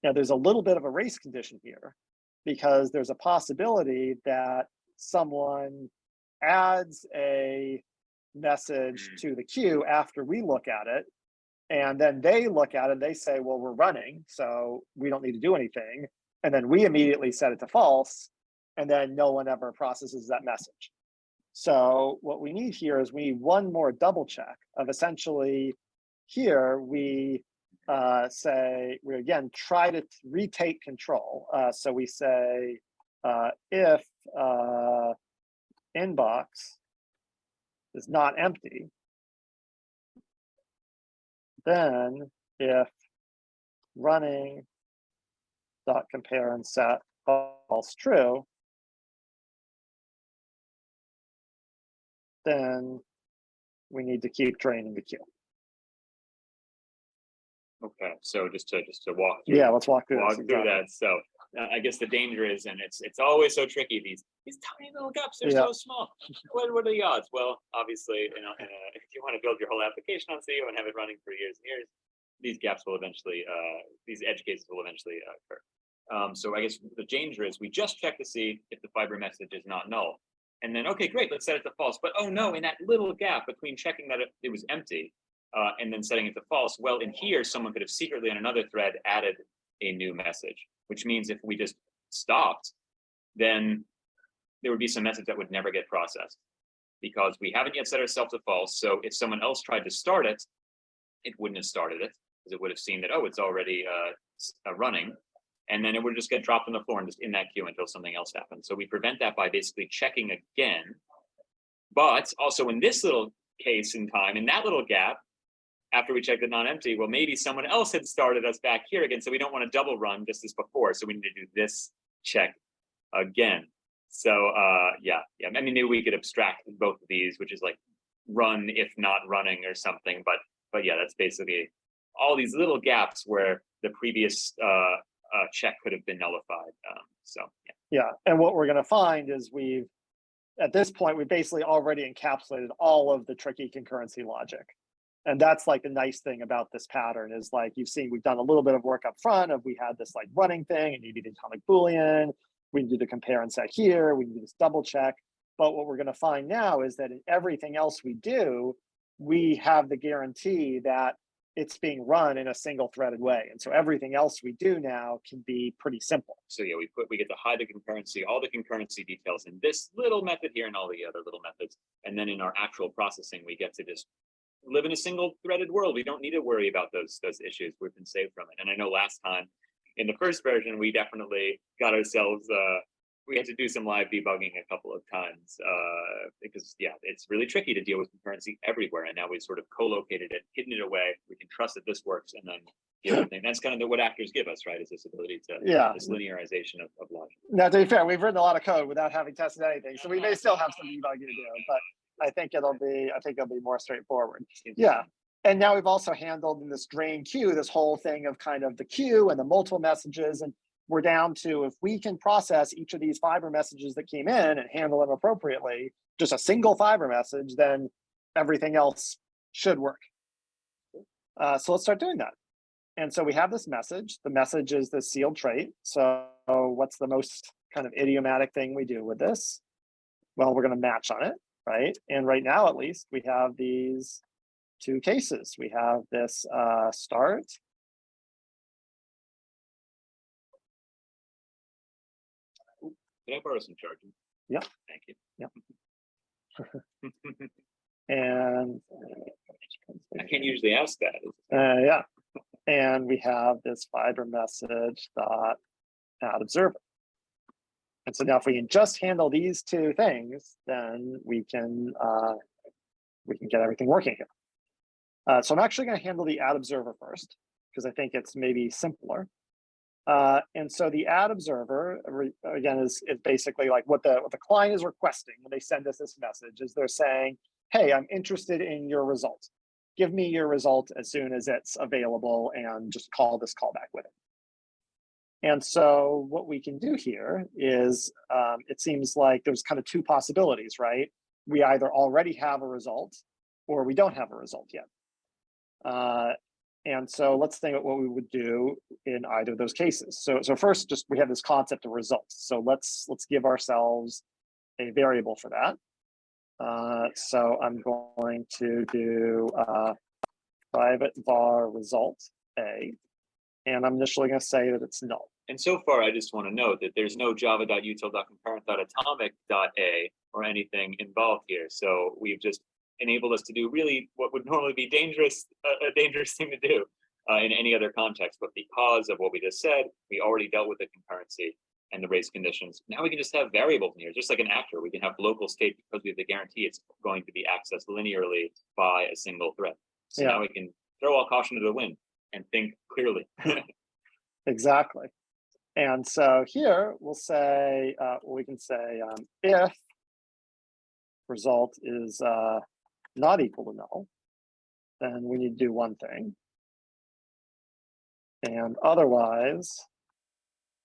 Now, there's a little bit of a race condition here, because there's a possibility that someone adds a message to the queue after we look at it, and then they look at it and they say, well, we're running, so we don't need to do anything, and then we immediately set it to false, and then no one ever processes that message. So what we need here is we need one more double check of essentially, here we say, we again try to retake control. So we say if inbox is not empty, then if running dot compare and set false true, then we need to keep draining the queue. Okay, so just to walk through. Yeah, let's walk through that. So I guess the danger is, and it's always so tricky. These tiny little gaps, they're so small. What are the odds? Well, obviously, if you want to build your whole application on ZIO and have it running for years and years, these gaps will eventually, these edge cases will eventually occur. So I guess the danger is we just check to see if the fiber message is not null, and then okay, great, let's set it to false. But oh no, in that little gap between checking that it was empty and then setting it to false, well, in here someone could have secretly on another thread added a new message, which means if we just stopped, then there would be some message that would never get processed, because we haven't yet set ourselves to false. So if someone else tried to start it, it wouldn't have started it, because it would have seen that, oh, it's already running, and then it would just get dropped on the floor and just in that queue until something else happens. So we prevent that by basically checking again. But also in this little case in time, in that little gap, after we checked it non-empty, well, maybe someone else had started us back here again, so we don't want to double run just as before, so we need to do this check again. So yeah, I mean, maybe we could abstract both of these, which is like run if not running or something, but yeah, that's basically all these little gaps where the previous check could have been nullified. So yeah, and what we're going to find is at this point we've basically already encapsulated all of the tricky concurrency logic. And that's like the nice thing about this pattern is, like you've seen, we've done a little bit of work up front of, we had this like running thing and you need atomic Boolean, we can do the compare and set here, we can do this double check. But what we're going to find now is that in everything else we do, we have the guarantee that it's being run in a single threaded way. And so everything else we do now can be pretty simple. So yeah, we get to hide the concurrency, all the concurrency details in this little method here and all the other little methods. And then in our actual processing, we get to just live in a single threaded world. We don't need to worry about those issues. We've been saved from it. And I know last time in the first version, we definitely got ourselves, we had to do some live debugging a couple of times because yeah, it's really tricky to deal with concurrency everywhere. And now we've sort of co-located it, hidden it away. We can trust that this works, and then the other thing, that's kind of what actors give us, right? Is this ability to, this linearization of logic. Now, to be fair, we've written a lot of code without having tested anything. So we may still have some debugging to do, but I think it'll be more straightforward. Yeah. And now we've also handled in this drain queue, this whole thing of kind of the queue and the multiple messages. And we're down to, if we can process each of these fiber messages that came in and handle them appropriately, just a single fiber message, then everything else should work. So let's start doing that. And so we have this message. The message is the sealed trait. So what's the most kind of idiomatic thing we do with this? Well, we're going to match on it, right? And right now, at least, we have these two cases. We have this start. Can I borrow some charging? Yeah. Thank you. Yeah. And I can't usually ask that. yeah. And we have this fiber message dot add observer. And so now if we can just handle these two things, then we can get everything working here. So I'm actually going to handle the add observer first, because I think it's maybe simpler. And so the add observer, again, is basically like what the client is requesting when they send us this message is they're saying, hey, I'm interested in your result. Give me your result as soon as it's available and just call this callback with it. And so what we can do here is, it seems like there's kind of two possibilities, right? We either already have a result or we don't have a result yet. And so let's think about what we would do in either of those cases. So first, just we have this concept of results. So let's give ourselves a variable for that. So I'm going to do private var result A, and I'm initially going to say that it's null. And so far, I just want to note that there's no java.util.concurrent.atomic.a or anything involved here. So we've just enabled us to do really what would normally be dangerous, a dangerous thing to do in any other context. But because of what we just said, we already dealt with the concurrency and the race conditions. Now we can just have variables in here, just like an actor. We can have local state because we have the guarantee it's going to be accessed linearly by a single thread. So now we can throw all caution to the wind and think clearly. Exactly. And so here we'll say, we can say if result is not equal to null, then we need to do one thing. And otherwise,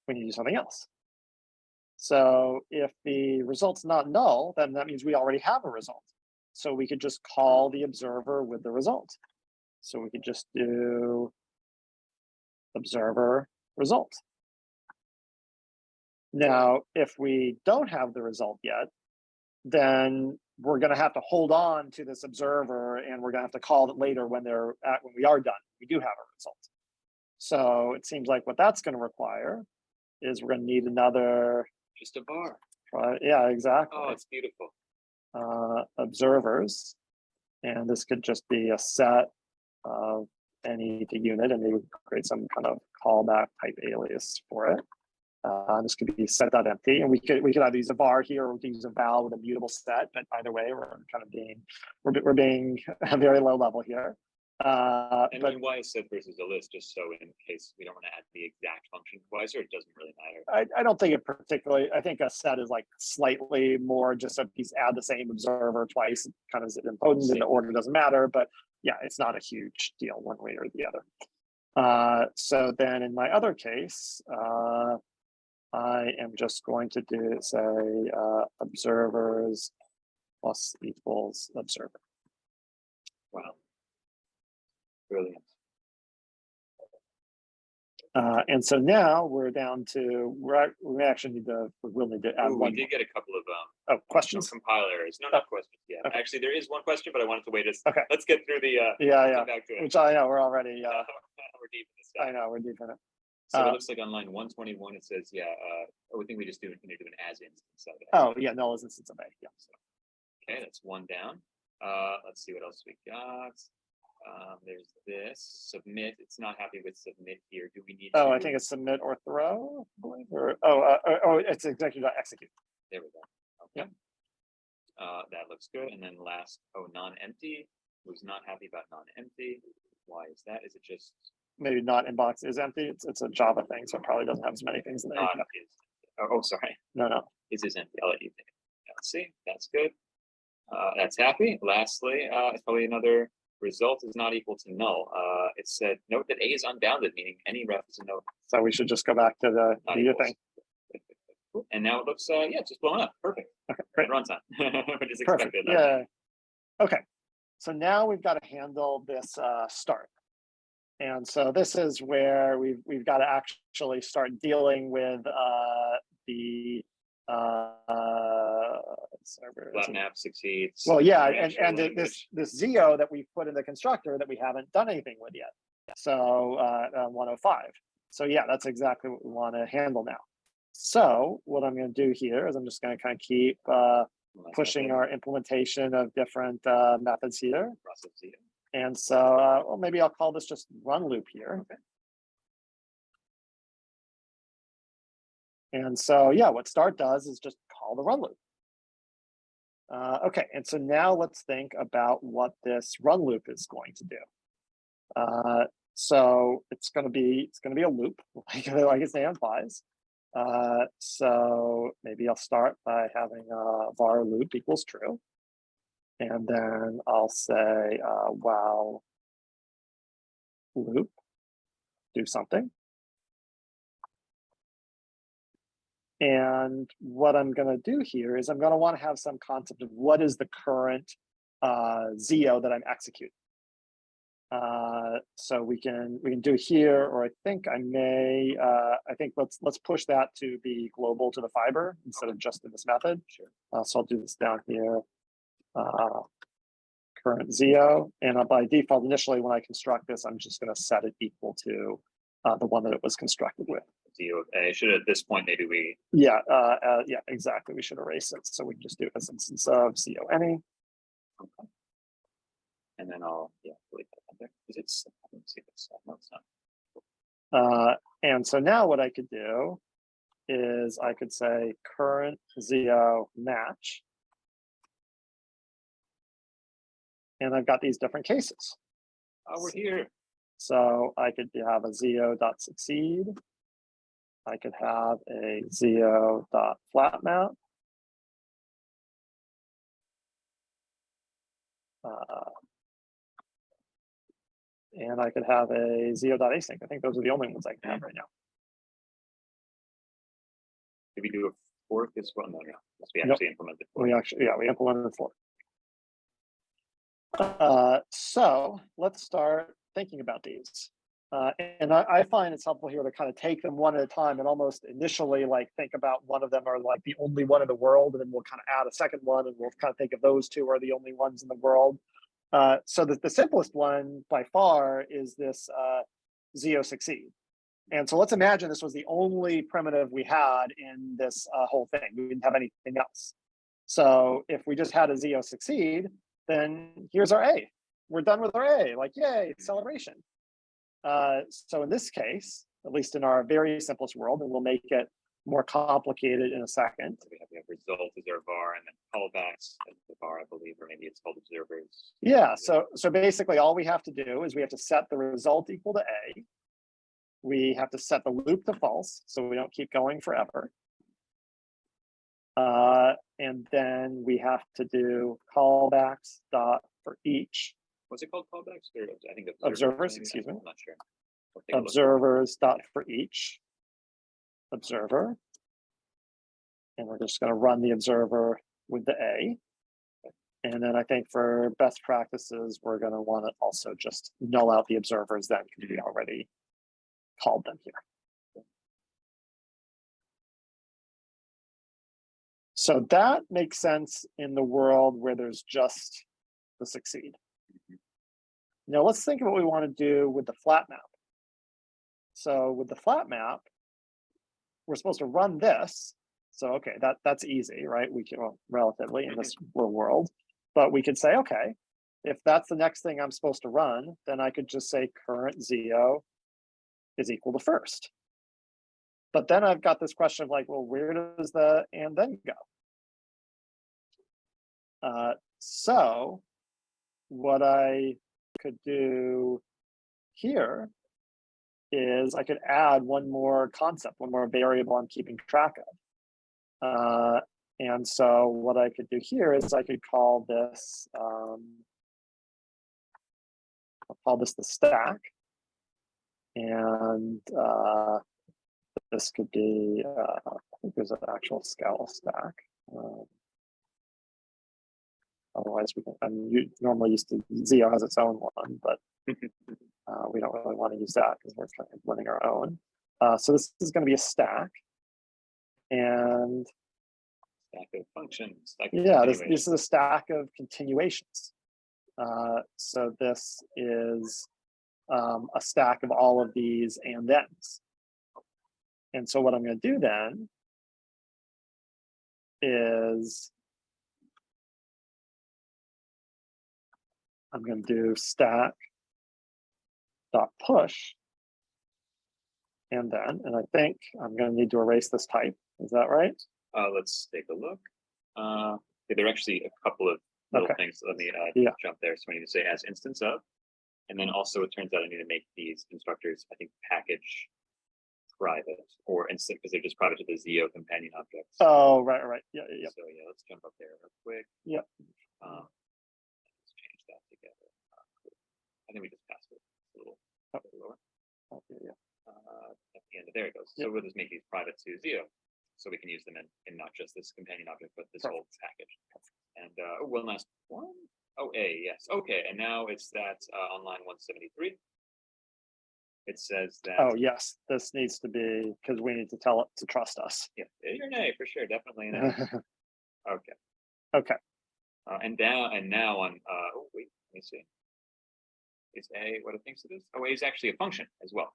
we need to do something else. So if the result's not null, then that means we already have a result. So we could just call the observer with the result. So we could just do observer result. Now, if we don't have the result yet, then we're going to have to hold on to this observer, and we're going to have to call it later when we are done. We do have a result. So it seems like what that's going to require is we're going to need another. Just a bar. Yeah, exactly. Oh, it's beautiful. Observers, and this could just be a set of any unit, and maybe create some kind of callback type alias for it. This could be set.empty, and we could either use a var here or we could use a val with a mutable set. But either way, we're kind of we're being very low level here. And why is set versus a list, just so in case we don't want to add the exact function twice, or it doesn't really matter? I don't think it particularly. I think a set is like slightly more just a piece, add the same observer twice, kind of is impotent, and the order doesn't matter. But yeah, it's not a huge deal one way or the other. So then in my other case, I am just going to say observers plus equals observer. Wow. Brilliant. And so now we're down to, we actually need to, we'll need to add one. We did get a couple of questions. Compile errors. No, not questions yet. Okay. Actually, there is one question, but I wanted to wait. Okay. Let's get through the. Yeah. Which I know we're already. We're deep in this stuff. I know we're deep in it. So it looks like on line 121 it says, we think we just do an as instance of it. Oh yeah, null is instance of A. Yeah. So, okay, that's one down. Let's see what else we got. There's this submit. It's not happy with submit here. Do we need? I think it's submit or throw. I believe, or it's execute.execute. There we go. Okay. That looks good. And then last, non-empty. Who's not happy about non-empty? Why is that? Is it just maybe not inbox is empty? It's a Java thing, so it probably doesn't have as many things in there. Sorry. No. Is empty? I'll let you think. Let's see. That's good. That's happy. Lastly, it's probably another. Result is not equal to null. It said note that A is unbounded, meaning any ref is a node. So we should just go back to the thing. And now it looks, it's just blown up. Perfect. Okay, great. Runtime, which is expected. Yeah. Okay. So now we've got to handle this start. And so this is where we've got to actually start dealing with the server. Flat map succeeds. Well, yeah, and this ZIO that we put in the constructor that we haven't done anything with yet. So 105. So yeah, that's exactly what we want to handle now. So what I'm going to do here is I'm just going to kind of keep pushing our implementation of different methods here. And so well, maybe I'll call this just run loop here. Okay. And so, yeah, what start does is just call the run loop. Okay, and so now let's think about what this run loop is going to do. So it's going to be a loop, like its name implies. So maybe I'll start by having var loop equals true, and then I'll say while loop do something. And what I'm going to do here is I'm going to want to have some concept of what is the current ZIO that I'm executing. So we can do here, or I think I may. I think let's push that to be global to the fiber instead of just in this method. Sure. So I'll do this down here. Current ZIO, and by default, initially when I construct this, I'm just going to set it equal to the one that it was constructed with. ZIO should at this point maybe we. Yeah, yeah, exactly. We should erase it. So we can just do it as instance of ZIO any. Okay. And then I'll delete that there because it's. Let's see if it's no, it's not. And so now what I could do is I could say current ZIO match. And I've got these different cases. Oh, we're here. So I could have a ZIO.succeed. I could have a ZIO.flatmap. And I could have a ZIO.async. I think those are the only ones I can have right now. Did we do a fork as well? No, we actually implemented fork. We implemented fork. So let's start thinking about these. And I find it's helpful here to kind of take them one at a time and almost initially like think about one of them are like the only one in the world, and then we'll kind of add a second one and we'll kind of think of those two are the only ones in the world. So the simplest one by far is this ZIO succeed. And so let's imagine this was the only primitive we had in this whole thing. We didn't have anything else. So if we just had a ZIO succeed, then here's our A. We're done with our A, like yay, celebration. So in this case, at least in our very simplest world, and we'll make it more complicated in a second. We have result as our var, and then callbacks as the var, I believe, or maybe it's called observers. Yeah, so basically all we have to do is we have to set the result equal to A. We have to set the loop to false, so we don't keep going forever. And then we have to do callbacks dot for each. What's it called? Callbacks? Or I think observers, excuse me. I'm not sure. Observers dot for each observer. And we're just going to run the observer with the A. And then I think for best practices, we're going to want to also just null out the observers then because we already called them here. So that makes sense in the world where there's just the succeed. Now let's think of what we want to do with the flat map. So with the flat map, we're supposed to run this. So okay, that's easy, right? We can, well, relatively in this world, but we could say, okay, if that's the next thing I'm supposed to run, then I could just say current ZIO is equal to first. But then I've got this question of like, well, where does the and then go? So what I could do here is I could add one more concept, one more variable I'm keeping track of. And so what I could do here is I could call this, I'll call this the stack. And this could be, I think there's an actual scale stack. Otherwise, we can, I'm normally used to ZIO has its own one, but we don't really want to use that because we're kind of running our own. So this is going to be a stack. And stack of functions. Yeah, this is a stack of continuations. So this is a stack of all of these and thens. And so what I'm going to do then is I'm going to do stack dot push and then, and I think I'm going to need to erase this type. Is that right? Let's take a look. There are actually a couple of little things. Let me jump there. So we need to say as instance of. And then also it turns out I need to make these constructors, I think, package private, or instead, because they're just private to the ZIO companion objects. Oh, right. Yeah. So yeah, let's jump up there real quick. Yep. Let's change that together. Cool. I think we just passed it a little lower. Okay, yeah. At the end, there it goes. So we'll just make these private to ZIO, so we can use them in not just this companion object, but this whole package. And one last one. Oh, A, yes. Okay, and now it's that on line 173. It says that. Oh, yes, this needs to be, because we need to tell it to trust us. Yeah, you're an A for sure, definitely an A. Okay. Okay. And now on. Oh wait, let me see. Is A what it thinks it is? Oh, A is actually a function as well.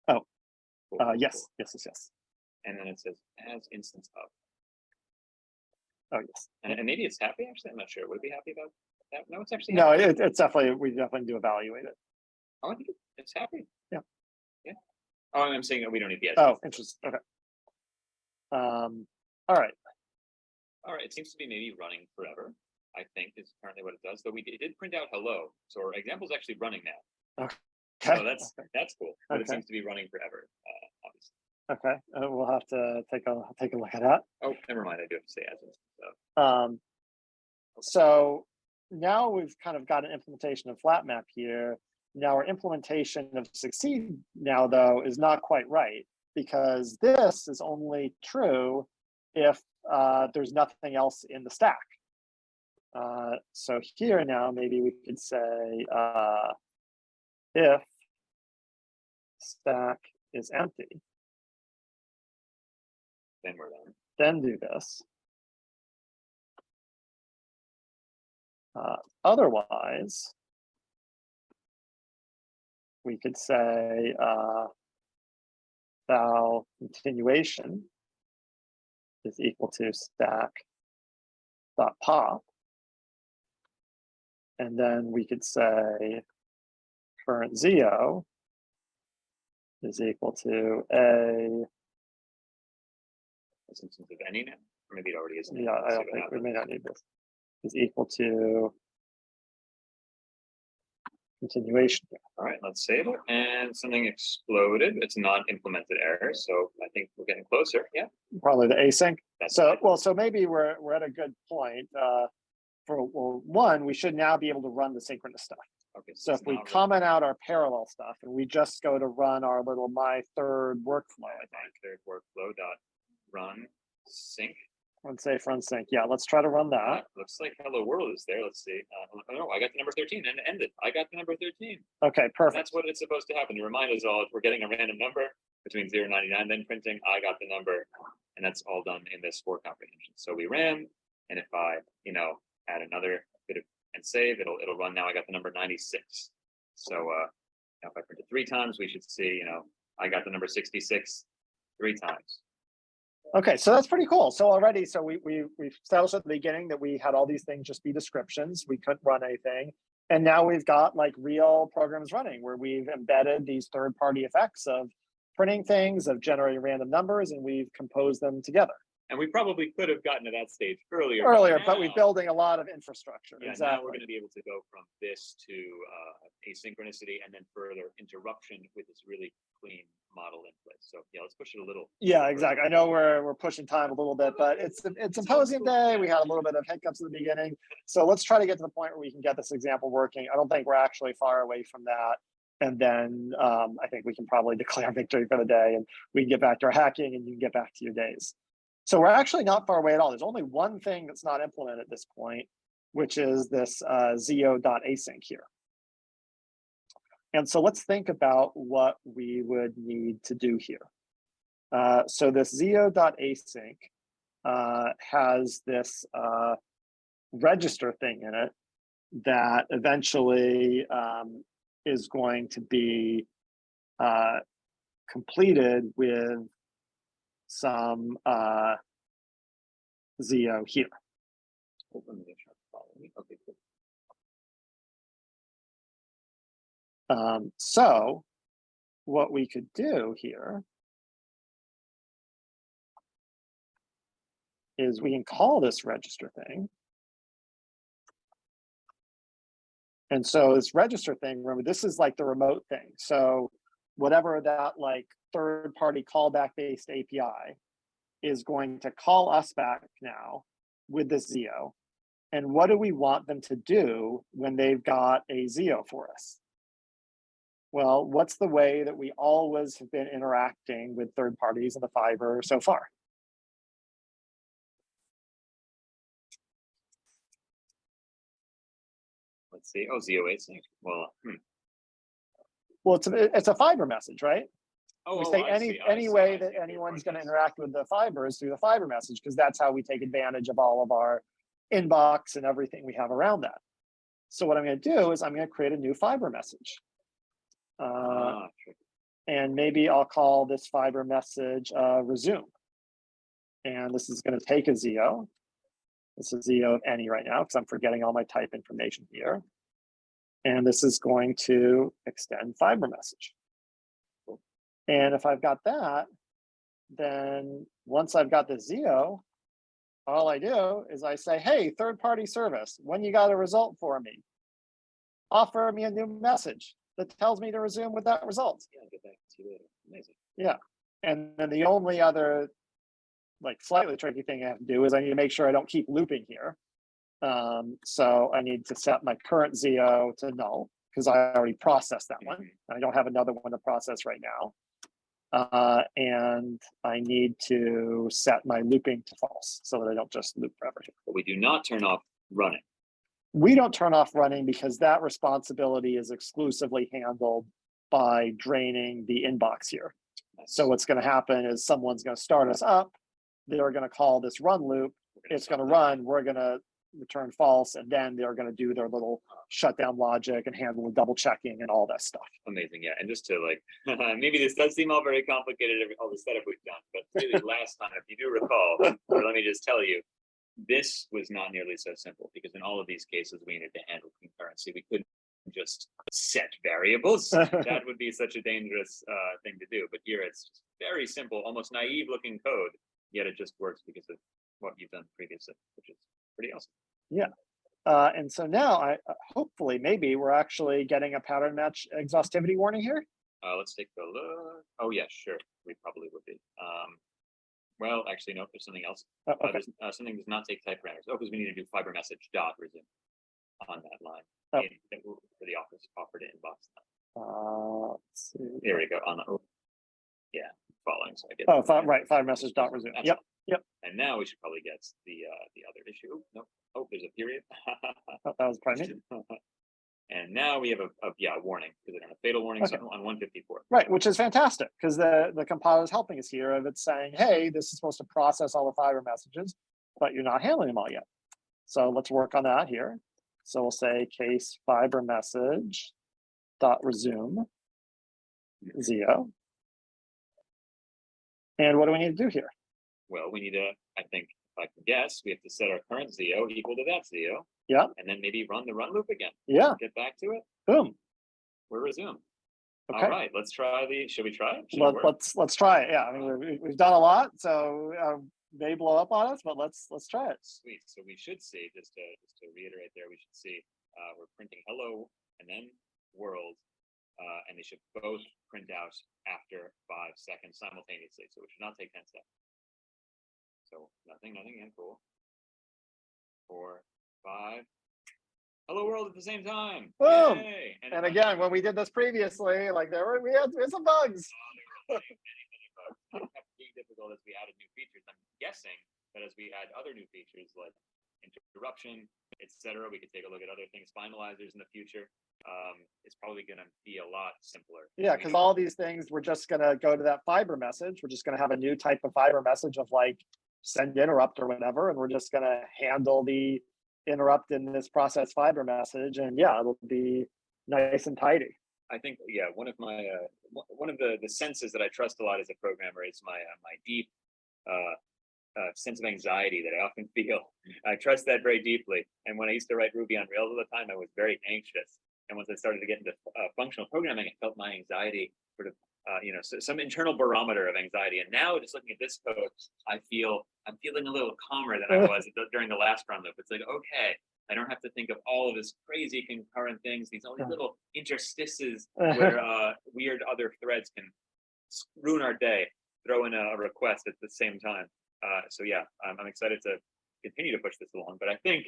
Oh. Cool, Yes. cool. Yes. And then it says as instance of. Oh, yes. And maybe it's happy, actually. I'm not sure. Would it be happy about that? No, it's actually No, happy. it's definitely, we definitely do evaluate it. Oh, I think it's happy. Yeah. Yeah. Oh, I'm saying that we don't need the as. Oh, interesting. Okay. All right. All right. It seems to be maybe running forever, I think is currently what it does. Though it did print out hello. So our example is actually running now. Okay. So that's cool. But it seems to be running forever, obviously. Okay. We'll have to take a look at that. Oh, never mind. I do have to say as is. So now we've kind of got an implementation of flat map here. Now our implementation of succeed now though is not quite right, because this is only true if there's nothing else in the stack. So here now maybe we could say if stack is empty, Then we're done. then do this. Otherwise, we could say val continuation is equal to stack dot pop, and then we could say current ZIO is equal to a. Instance of any now, or maybe it already is. Yeah, I don't think we may not need this. Is equal to continuation. All right, let's save it. And something exploded. It's not implemented error, so I think we're getting closer. Yeah. Probably the async. That's So right. well, so maybe we're at a good point. One, we should now be able to run the synchronous stuff. Okay. So if it's we not comment out our parallel stuff and we just go to run our little my third workflow, I my think. third workflow dot run sync. Let's say front sync. Yeah, let's try to run that. Looks like hello world is there. Let's see. Oh no, I got the number 13 and it ended. I got the number 13. Okay, perfect. That's what it's supposed to happen. To remind us all, we're getting a random number between 0 and 99, then printing, I got the number, and that's all done in this for comprehension. So we ran, and if I, add another bit of and save, it'll run now. I got the number 96. So now if I print it 3 times, we should see, I got the number 66 3 times. Okay, so that's pretty cool. So already, so we established at the beginning that we had all these things just be descriptions. We couldn't run anything. And now we've got like real programs running where we've embedded these third-party effects of printing things, of generating random numbers, and we've composed them together. And we probably could have gotten to that stage earlier. But we're building a lot of infrastructure. Yeah, exactly. Now we're going to be able to go from this to asynchronicity and then further interruption with this really clean model in place. So yeah, let's push it a little. Yeah, exactly. I know we're pushing time a little bit, but it's Symposium Day. We had a little bit of hiccups at the beginning. So let's try to get to the point where we can get this example working. I don't think we're actually far away from that. And then I think we can probably declare victory for the day and we can get back to our hacking and you can get back to your days. So we're actually not far away at all. There's only one thing that's not implemented at this point, which is this ZIO.async here. And so let's think about what we would need to do here. So this ZIO.async has this register thing in it that eventually is going to be completed with some ZIO here. Okay, cool. So what we could do here is we can call this register thing. And so this register thing, remember, this is like the remote thing. So whatever that like third-party callback-based API is going to call us back now with this ZIO. And what do we want them to do when they've got a ZIO for us? Well, what's the way that we always have been interacting with third parties in the Fiber so far? Let's see. Oh, ZIO async. Well, Well, it's a Fiber message, right? oh, We oh, say I any see, I see, way I that see. anyone's going to interact with the Fiber is through the Fiber message, because that's how we take advantage of all of our inbox and everything we have around that. So what I'm going to do is I'm going to create a new Fiber message. Tricky. And maybe I'll call this Fiber message resume. And this is going to take a ZIO. This is ZIO of any right now because I'm forgetting all my type information here. And this is going to extend Fiber message. And if I've got that, then once I've got the ZIO, all I do is I say, hey, third-party service, when you got a result for me, offer me a new message that tells me to resume with that result. Yeah, I'll get back to you later. Amazing. Yeah. And then the only other like slightly tricky thing I have to do is I need to make sure I don't keep looping here. So I need to set my current ZIO to null because I already processed that one. I don't have another one to process right now. And I need to set my looping to false so that I don't just loop forever. But we do not turn off running. We don't turn off running because that responsibility is exclusively handled by draining the inbox here. So what's going to happen is someone's going to start us up. They're going to call this run loop. It's going to run. We're going to return false, and then they're going to do their little shutdown logic and handle the double checking and all that stuff. Amazing, yeah. And just to like, maybe this does seem all very complicated, all the setup we've done, but really last time, if you do recall, or let me just tell you, this was not nearly so simple because in all of these cases, we needed to handle concurrency. We couldn't just set variables. That would be such a dangerous thing to do. But here it's just very simple, almost naive looking code, yet it just works because of what you've done previously, which is pretty awesome. Yeah. And so now I hopefully maybe we're actually getting a pattern match exhaustivity warning here. Let's take a look. Oh yeah, sure. We probably would be. Well, actually, no, there's something else. Okay. There's something does not take type parameters. Oh, because we need to do Fiber message dot resume on that line for the office offered inbox. Let's see. Here we go on the yeah, following. So I get right, Fiber message dot resume. Yep. Yep. And now we should probably get the other issue. No, oh, there's a period. That was probably me. And now we have a warning because a fatal warning on 154. Right, which is fantastic because the compiler is helping us here. Of it's saying, hey, this is supposed to process all the Fiber messages, but you're not handling them all yet. So let's work on that here. So we'll say case Fiber message dot resume ZIO. And what do we need to do here? Well, we need to, I think, if I can guess, we have to set our current ZIO equal to that ZIO. Yeah. And then maybe run the run loop again. Yeah. Get back to it. Boom. We're resume. Okay. All right, let's try should we try it? Let's try it. Yeah, I mean we've done a lot, so may blow up on us, but let's try it. Sweet. So we should see just to reiterate there, we should see we're printing hello and then world, and they should both print out after 5 seconds simultaneously. So it should not take 10 seconds. So nothing, and cool. 4, 5. Hello world at the same time. Boom. Yay. And again, when we did this previously, like we had some bugs. Many bugs. It kept being difficult as we added new features. I'm guessing that as we add other new features like interruption, etc., we could take a look at other things, finalizers in the future. It's probably going to be a lot simpler. Yeah, because all these things, we're just going to go to that Fiber message. We're just going to have a new type of Fiber message of like send interrupt or whatever, and we're just going to handle the interrupt in this process Fiber message, and yeah, it'll be nice and tidy. I think one of my one of the senses that I trust a lot as a programmer is my deep sense of anxiety that I often feel. I trust that very deeply, and when I used to write Ruby on Rails all the time, I was very anxious. And once I started to get into functional programming, I felt my anxiety sort of some internal barometer of anxiety. And now, just looking at this code, I'm feeling a little calmer than I was during the last run loop. It's like, okay, I don't have to think of all of this crazy concurrent things, all these Yeah. little interstices where weird other threads can ruin our day, throw in a request at the same time. So yeah, I'm excited to continue to push this along, but I think,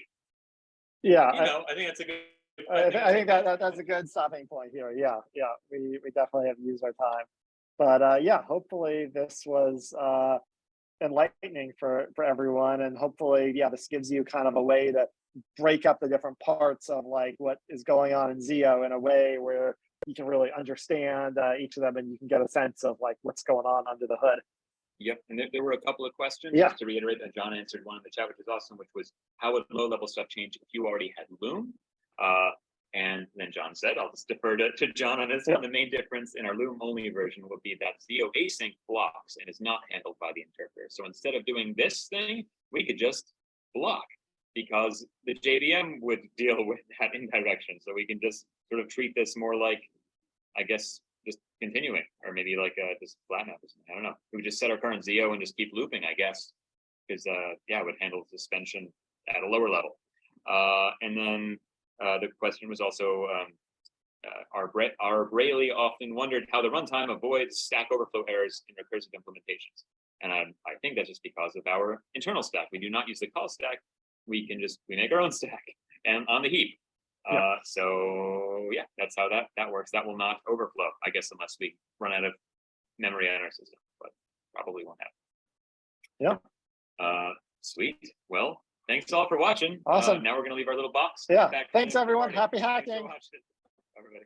Yeah, I think that's a good. I think that's a good stopping point here. Yeah, we definitely have used our time, but yeah, hopefully this was enlightening for everyone, and hopefully, yeah, this gives you kind of a way to break up the different parts of like what is going on in ZIO in a way where you can really understand each of them, and you can get a sense of like what's going on under the hood. Yep, and there were a couple of questions. Yeah. Just to reiterate that John answered one in the chat, which is awesome, which was how would low-level stuff change if you already had Loom? And then John said, I'll just defer to John on this one. The main difference in our Loom-only version would be that ZIO async blocks and is not handled by the interpreter. So instead of doing this thing, we could just block, because the JVM would deal with that indirection. So we can just sort of treat this more like, I guess, just continuing, or maybe like just flatten out or something. I don't know. We would just set our current ZIO and just keep looping, I guess, because yeah, it would handle suspension at a lower level. And then the question was also, our Braille often wondered how the runtime avoids Stack Overflow errors in recursive implementations. And I think that's just because of our internal stack. We do not use the call stack. We make our own stack and on the heap. So yeah, that's how that works. That will not overflow, I guess, unless we run out of memory on our system, but probably won't happen. Yeah. Sweet. Well, thanks all for watching. Awesome. Now we're gonna leave our little box. Yeah. Back Thanks to everyone. party. Happy Thanks for hacking. watching, everybody.